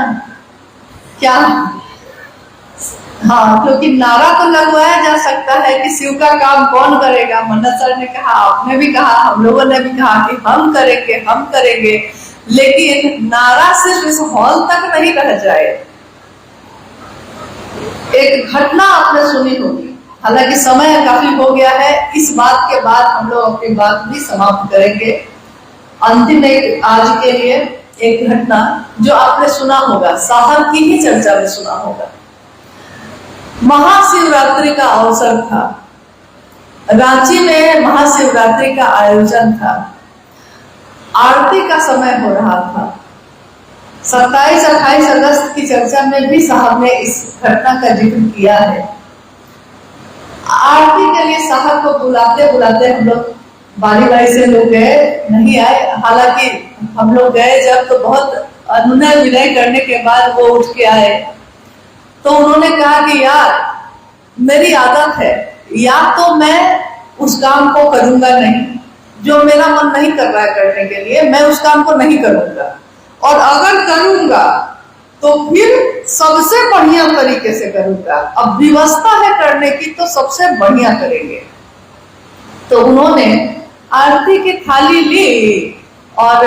क्या? हाँ, क्योंकि नारा तो लगवाया जा सकता है कि शिव का काम कौन करेगा। मन्नत सर ने कहा, आपने भी कहा, हम लोगों ने भी कहा कि हम करेंगे, लेकिन नारा सिर्फ इस हॉल तक नहीं रह जाए। एक घटना आपने सुनी होगी, हालांकि समय काफी हो गया है, इस बात के बाद हम लोग अपनी बात भी समाप्त करेंगे। अंतिम एक आज के लिए एक घटना जो आपने सुना होगा, साहब की ही चर्चा में सुना होगा। महाशिवरात्रि का अवसर था, रांची में महाशिवरात्रि का आयोजन था, आरती का समय हो रहा था। 27-28 अगस्त की चर्चा में भी साहब ने इस घटना का जिक्र किया है। आरती के लिए साहब को बुलाते बुलाते हम लोग बारी से लोग गए, नहीं आए। हालांकि हम लोग गए जब तो बहुत अनुनय विनय करने के बाद वो उठ के आए। तो उन्होंने कहा कि यार मेरी आदत है, या तो मैं उस काम को करूंगा नहीं जो मेरा मन नहीं कर रहा है करने के लिए, मैं उस काम को नहीं करूंगा, और अगर करूंगा तो फिर सबसे बढ़िया तरीके से करूंगा। अब व्यवस्था है करने की तो सबसे बढ़िया करेंगे। तो उन्होंने आरती की थाली ली और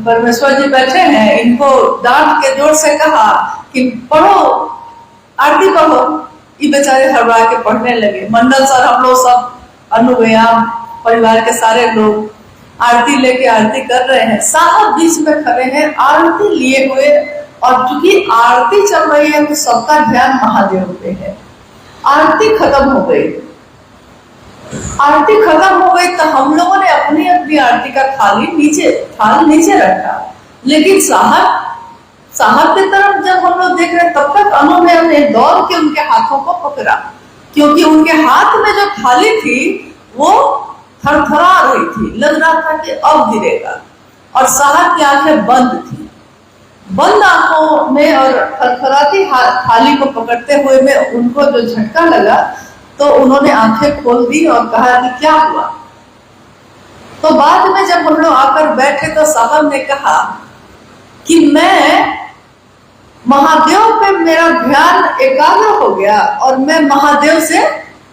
परमेश्वर जी बैठे हैं, इनको डांट के जोर से कहा कि पढ़ो, आरती पढ़ो। ये बेचारे हड़बड़ा के पढ़ने लगे। मंडल सर, हम लोग सब अनुव्याम परिवार के सारे लोग आरती लेके आरती कर रहे हैं, साहब बीच में खड़े हैं आरती लिए हुए, और चूंकि आरती चल रही है तो सबका ध्यान महादेव पे है। आरती खत्म हो गई, आरती खत्म हो गई तो हम लोगों ने अपनी अपनी आरती का थाल नीचे रखा, लेकिन साहब की तरफ जब हम लोग देख रहे तब तक उन्होंने दौड़ के उनके हाथों को पकड़ा, क्योंकि उनके हाथ में जो थाली थी वो थरथरा रही थी, लग रहा था कि अब गिरेगा, और साहब की आंखें बंद थी। बंद आंखों में और थरथराती थाली को पकड़ते हुए में उनको जो झटका लगा तो उन्होंने आंखें खोल दी और कहा कि क्या हुआ। तो बाद में जब हम लोग आकर बैठे तो साहब ने कहा कि मैं महादेव पे मेरा ध्यान एकाग्र हो गया और मैं महादेव से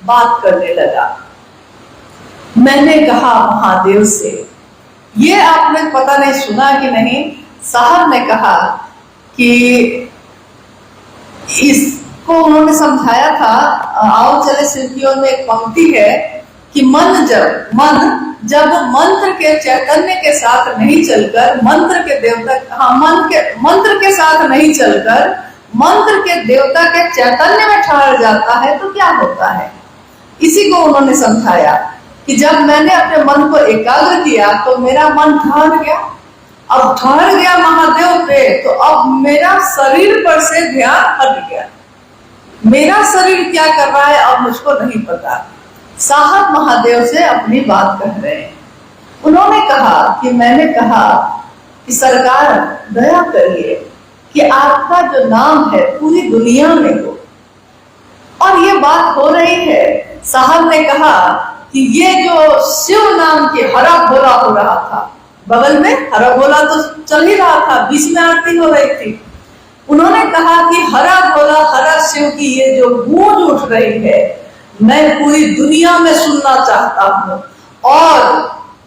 बात करने लगा। मैंने कहा महादेव से, ये आपने पता नहीं सुना कि नहीं, साहब ने कहा कि इसको उन्होंने समझाया था, आओ चले शिल्पियों में एक पंक्ति है कि मन जब मंत्र के चैतन्य के साथ नहीं चलकर मंत्र के साथ नहीं चलकर मंत्र के देवता के चैतन्य में ठहर जाता है तो क्या होता है। इसी को उन्होंने समझाया कि जब मैंने अपने मन को एकाग्र किया तो मेरा मन ठहर गया, अब ठहर गया महादेव पे, तो अब मेरा शरीर पर से ध्यान हट गया। मेरा शरीर क्या कर रहा है अब मुझको नहीं पता। साहब महादेव से अपनी बात कह रहे हैं। उन्होंने कहा कि मैंने कहा कि सरकार दया करिए कि आपका जो नाम है पूरी दुनिया में हो, और ये बात हो रही है। साहब ने कहा कि ये जो शिव नाम की हरा भोला हो रहा था, बगल में हरा भोला तो चल ही रहा था, बीच में आरती हो रही थी। उन्होंने कहा कि हरा भोला हरा शिव की ये जो गूंज उठ रही है मैं पूरी दुनिया में सुनना चाहता हूँ, और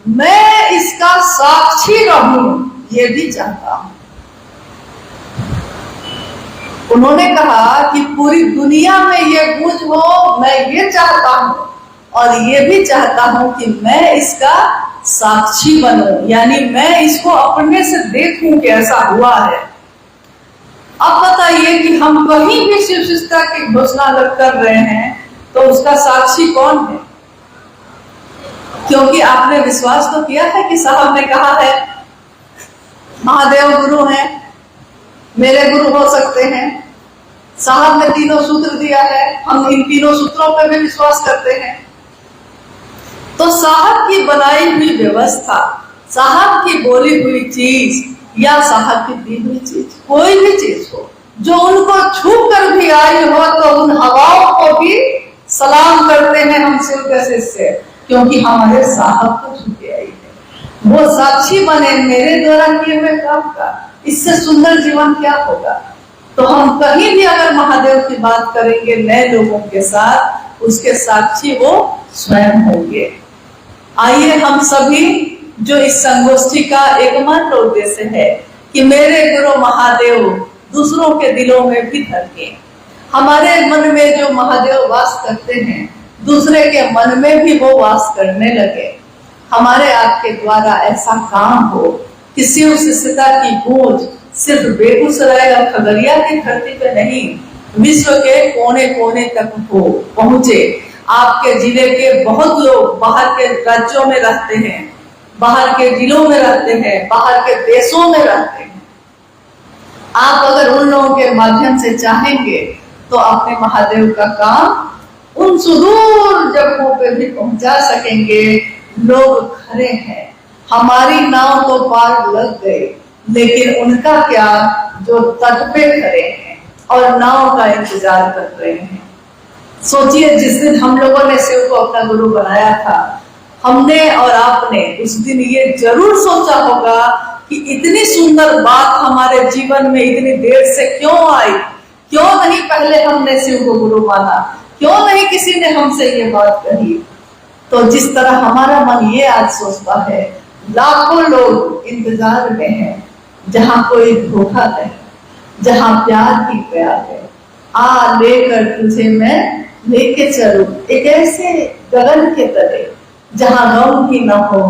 मैं इसका साक्षी रहूं ये भी चाहता हूं। उन्होंने कहा कि पूरी दुनिया में ये गूंज हो, मैं ये चाहता हूं, और ये भी चाहता हूं कि मैं इसका साक्षी बनूं, यानी मैं इसको अपने से देखूं कि ऐसा हुआ है। अब बताइए कि हम कहीं भी शिव शिष्टता की घोषणा कर रहे हैं तो उसका साक्षी कौन है? क्योंकि आपने विश्वास तो किया है कि साहब ने कहा है, महादेव गुरु हैं, मेरे गुरु हो सकते हैं, साहब ने तीनों सूत्र दिया है, हम इन तीनों सूत्रों पर भी विश्वास करते हैं। तो साहब की बनाई हुई व्यवस्था, साहब की बोली हुई चीज या साहब की दी हुई चीज, कोई भी चीज हो जो उनको छू कर भी आई हो तो उन हवाओं को भी सलाम करते हैं हम शिव के शिष्य, क्योंकि हमारे साहब को छू के आई है। वो साक्षी बने मेरे द्वारा किए हुए काम का, इससे सुंदर जीवन क्या होगा। तो हम कहीं भी अगर महादेव की बात करेंगे नए लोगों के साथ, उसके साक्षी वो स्वयं होंगे। आइए हम सभी, जो इस संगोष्ठी का एकमात्र उद्देश्य है कि मेरे गुरु महादेव दूसरों के दिलों में भी धरके, हमारे मन में जो महादेव वास करते हैं दूसरे के मन में भी वो वास करने लगे। हमारे आपके द्वारा ऐसा काम हो कि शिव शिष्यता की गूंज सिर्फ बेगूसराय और खगड़िया की धरती पे नहीं, विश्व के कोने कोने तक हो पहुंचे। आपके जिले के बहुत लोग बाहर के राज्यों में रहते हैं, बाहर के जिलों में रहते हैं, बाहर के देशों में रहते हैं। आप अगर उन लोगों के माध्यम से चाहेंगे तो अपने महादेव का काम उन सुदूर जगहों पे भी पहुंचा सकेंगे। लोग खड़े हैं, हमारी नाव तो पार लग गई, लेकिन उनका क्या जो तट पे खड़े हैं और नाव का इंतजार कर रहे हैं। सोचिए, जिस दिन हम लोगों ने शिव को अपना गुरु बनाया था, हमने और आपने उस दिन ये जरूर सोचा होगा कि इतनी सुंदर बात हमारे जीवन में इतनी देर से क्यों आई, क्यों नहीं पहले हमने शिव को गुरु माना, क्यों नहीं किसी ने हमसे ये बात कही। तो जिस तरह हमारा मन ये आज सोचता है, लाखों लोग इंतजार में हैं, जहां कोई धोखा नहीं, जहां प्यार ही प्यार है। आ लेकर तुझे मैं लेके चलूं एक ऐसे गगन के तले, जहां गम भी न हो,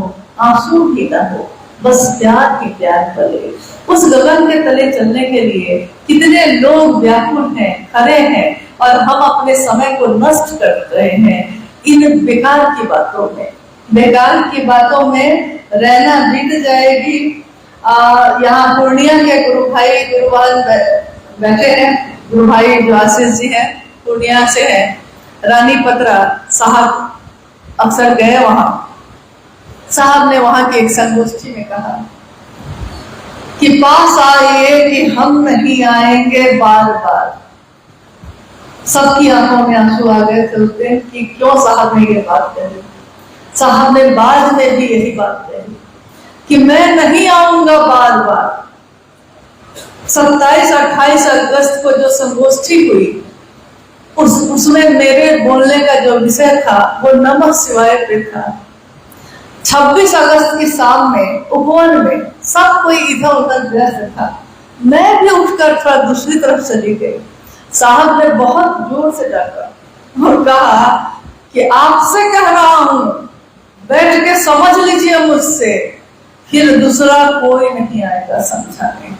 आंसू भी न हो, बस प्यार ही प्यार पले। उस गगन के तले चलने के लिए कितने लोग व्याकुल हैं, खड़े हैं, और हम अपने समय को नष्ट कर रहे हैं इन बेकार की बातों में। बेकार की बातों में रहना बीत जाएगी। यहाँ पूर्णिया के गुरु भाई गुरुवाल बैठे हैं, गुरु भाई जो आशीष जी हैं, पूर्णिया से हैं, रानी पत्रा साहब अक्सर गए वहां। साहब ने वहां की एक संगोष्ठी में कहा कि पास आइए कि हम नहीं आएंगे बार बार। सबकी आंखों में आंसू आ गए थे उस दिन कि क्यों साहब ने ये बात कही। साहब ने बाद में भी यही बात कही कि मैं नहीं आऊंगा बार बार। 27-28 अगस्त को जो संगोष्ठी हुई, उसमें मेरे बोलने का जो विषय था वो नमः शिवाय पे था। 26 अगस्त की शाम में उपवन में सब कोई इधर उधर व्यस्त था, मैं भी उठकर थोड़ा दूसरी तरफ चली गई। साहब ने बहुत जोर से डांटा और कहा कि आपसे कह रहा हूं, बैठ के समझ लीजिए मुझसे, फिर दूसरा कोई नहीं आएगा समझाने।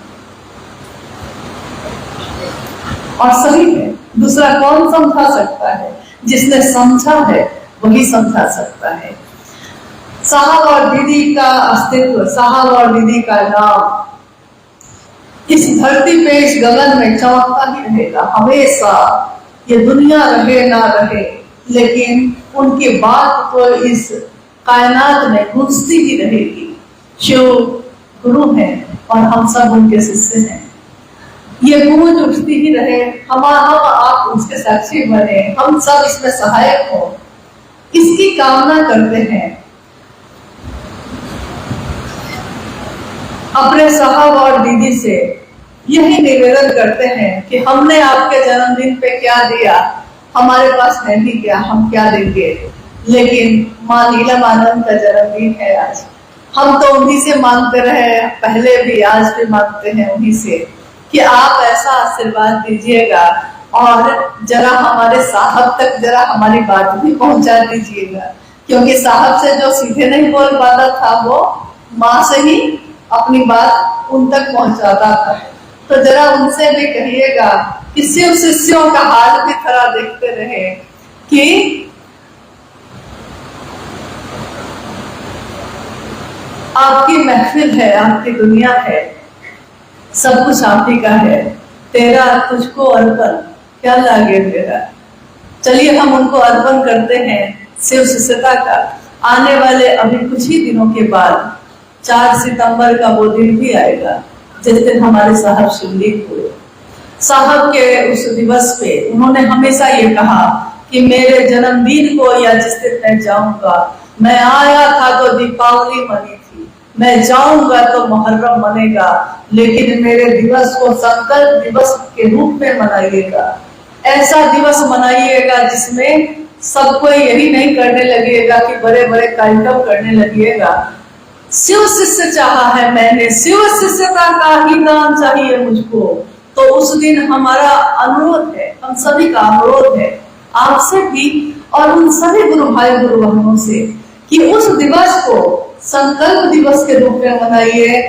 और सही है, दूसरा कौन समझा सकता है? जिसने समझा है वही समझा सकता है। साहब और दीदी का अस्तित्व, साहब और दीदी का नाम इस धरती पे, इस गगन में चमकता ही रहेगा हमेशा। ये दुनिया रहे ना रहे, लेकिन उनकी बात तो इस कायनात में गूंजती ही रहेगी। शिव गुरु हैं और हम सब उनके शिष्य हैं। ये गूंज उठती ही रहे, हम आप उसके साक्षी बने, हम सब इसमें सहायक हो, इसकी कामना करते हैं। अपने साहब और दीदी से यही निवेदन करते हैं कि हमने आपके जन्मदिन पे क्या दिया, हमारे पास है भी क्या, हम क्या देंगे। लेकिन माँ नीलम आनंद का जन्मदिन है आज, हम तो उन्हीं से मांगते रहे, पहले भी आज भी मांगते हैं उन्हीं से कि आप ऐसा आशीर्वाद दीजिएगा और जरा हमारे साहब तक जरा हमारी बात भी पहुंचा दीजिएगा क्योंकि साहब से जो सीधे नहीं बोल पाता था वो माँ से ही अपनी बात उन तक पहुंचाता था। तो जरा उनसे भी कहिएगा कि शिव शिष्यों का हाल भी थोड़ा देखते रहे कि आपकी महफिल है, आपकी दुनिया है, सब कुछ आप ही का है, तेरा तुझको अर्पण क्या लागे तेरा। चलिए हम उनको अर्पण करते हैं शिव शिष्यता का। आने वाले अभी कुछ ही दिनों के बाद 4 सितंबर का वो दिन भी आएगा जिस दिन हमारे साहब शिवलीक हुए। साहब के उस दिवस पे उन्होंने हमेशा ये कहा कि मेरे जन्मदिन को या जिस दिन मैं जाऊंगा, मैं आया था तो दीपावली मनी थी, मैं जाऊंगा तो मुहर्रम मनेगा, लेकिन मेरे दिवस को संकल्प दिवस के रूप में मनाइएगा। ऐसा दिवस मनाइएगा जिसमें सबको यही नहीं करने लगेगा कि बड़े बड़े कार्यक्रम करने लगेगा। शिव शिष्य चाहा है मैंने, शिव शिष्यता का ही दान चाहिए मुझको। तो उस दिन हमारा अनुरोध है, हम सभी का अनुरोध है आपसे भी और उन सभी गुरु भाई गुरु बहनों से कि उस दिवस को संकल्प दिवस के रूप में मनाइए,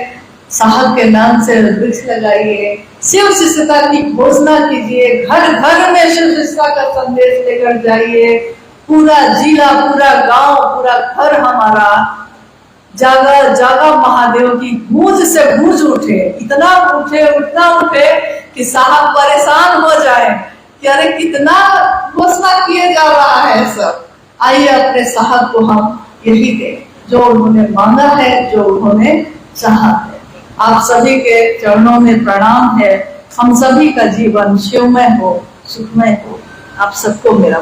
साहब के नाम से वृक्ष लगाइए, शिव शिष्यता की घोषणा कीजिए, घर घर में शिव शिष्यता का संदेश लेकर जाइए। पूरा जिला, पूरा गांव, पूरा घर हमारा जागा जागा महादेव की गूंज से गूंज उठे, इतना उठे कि साहब परेशान हो जाए कि अरे कितना घोषणा किए जा रहा है सब। आइए अपने साहब को हम यही दें जो उन्होंने मांगा है, जो उन्होंने चाहा है। आप सभी के चरणों में प्रणाम है। हम सभी का जीवन शिवमय हो, सुखमय हो। आप सबको मेरा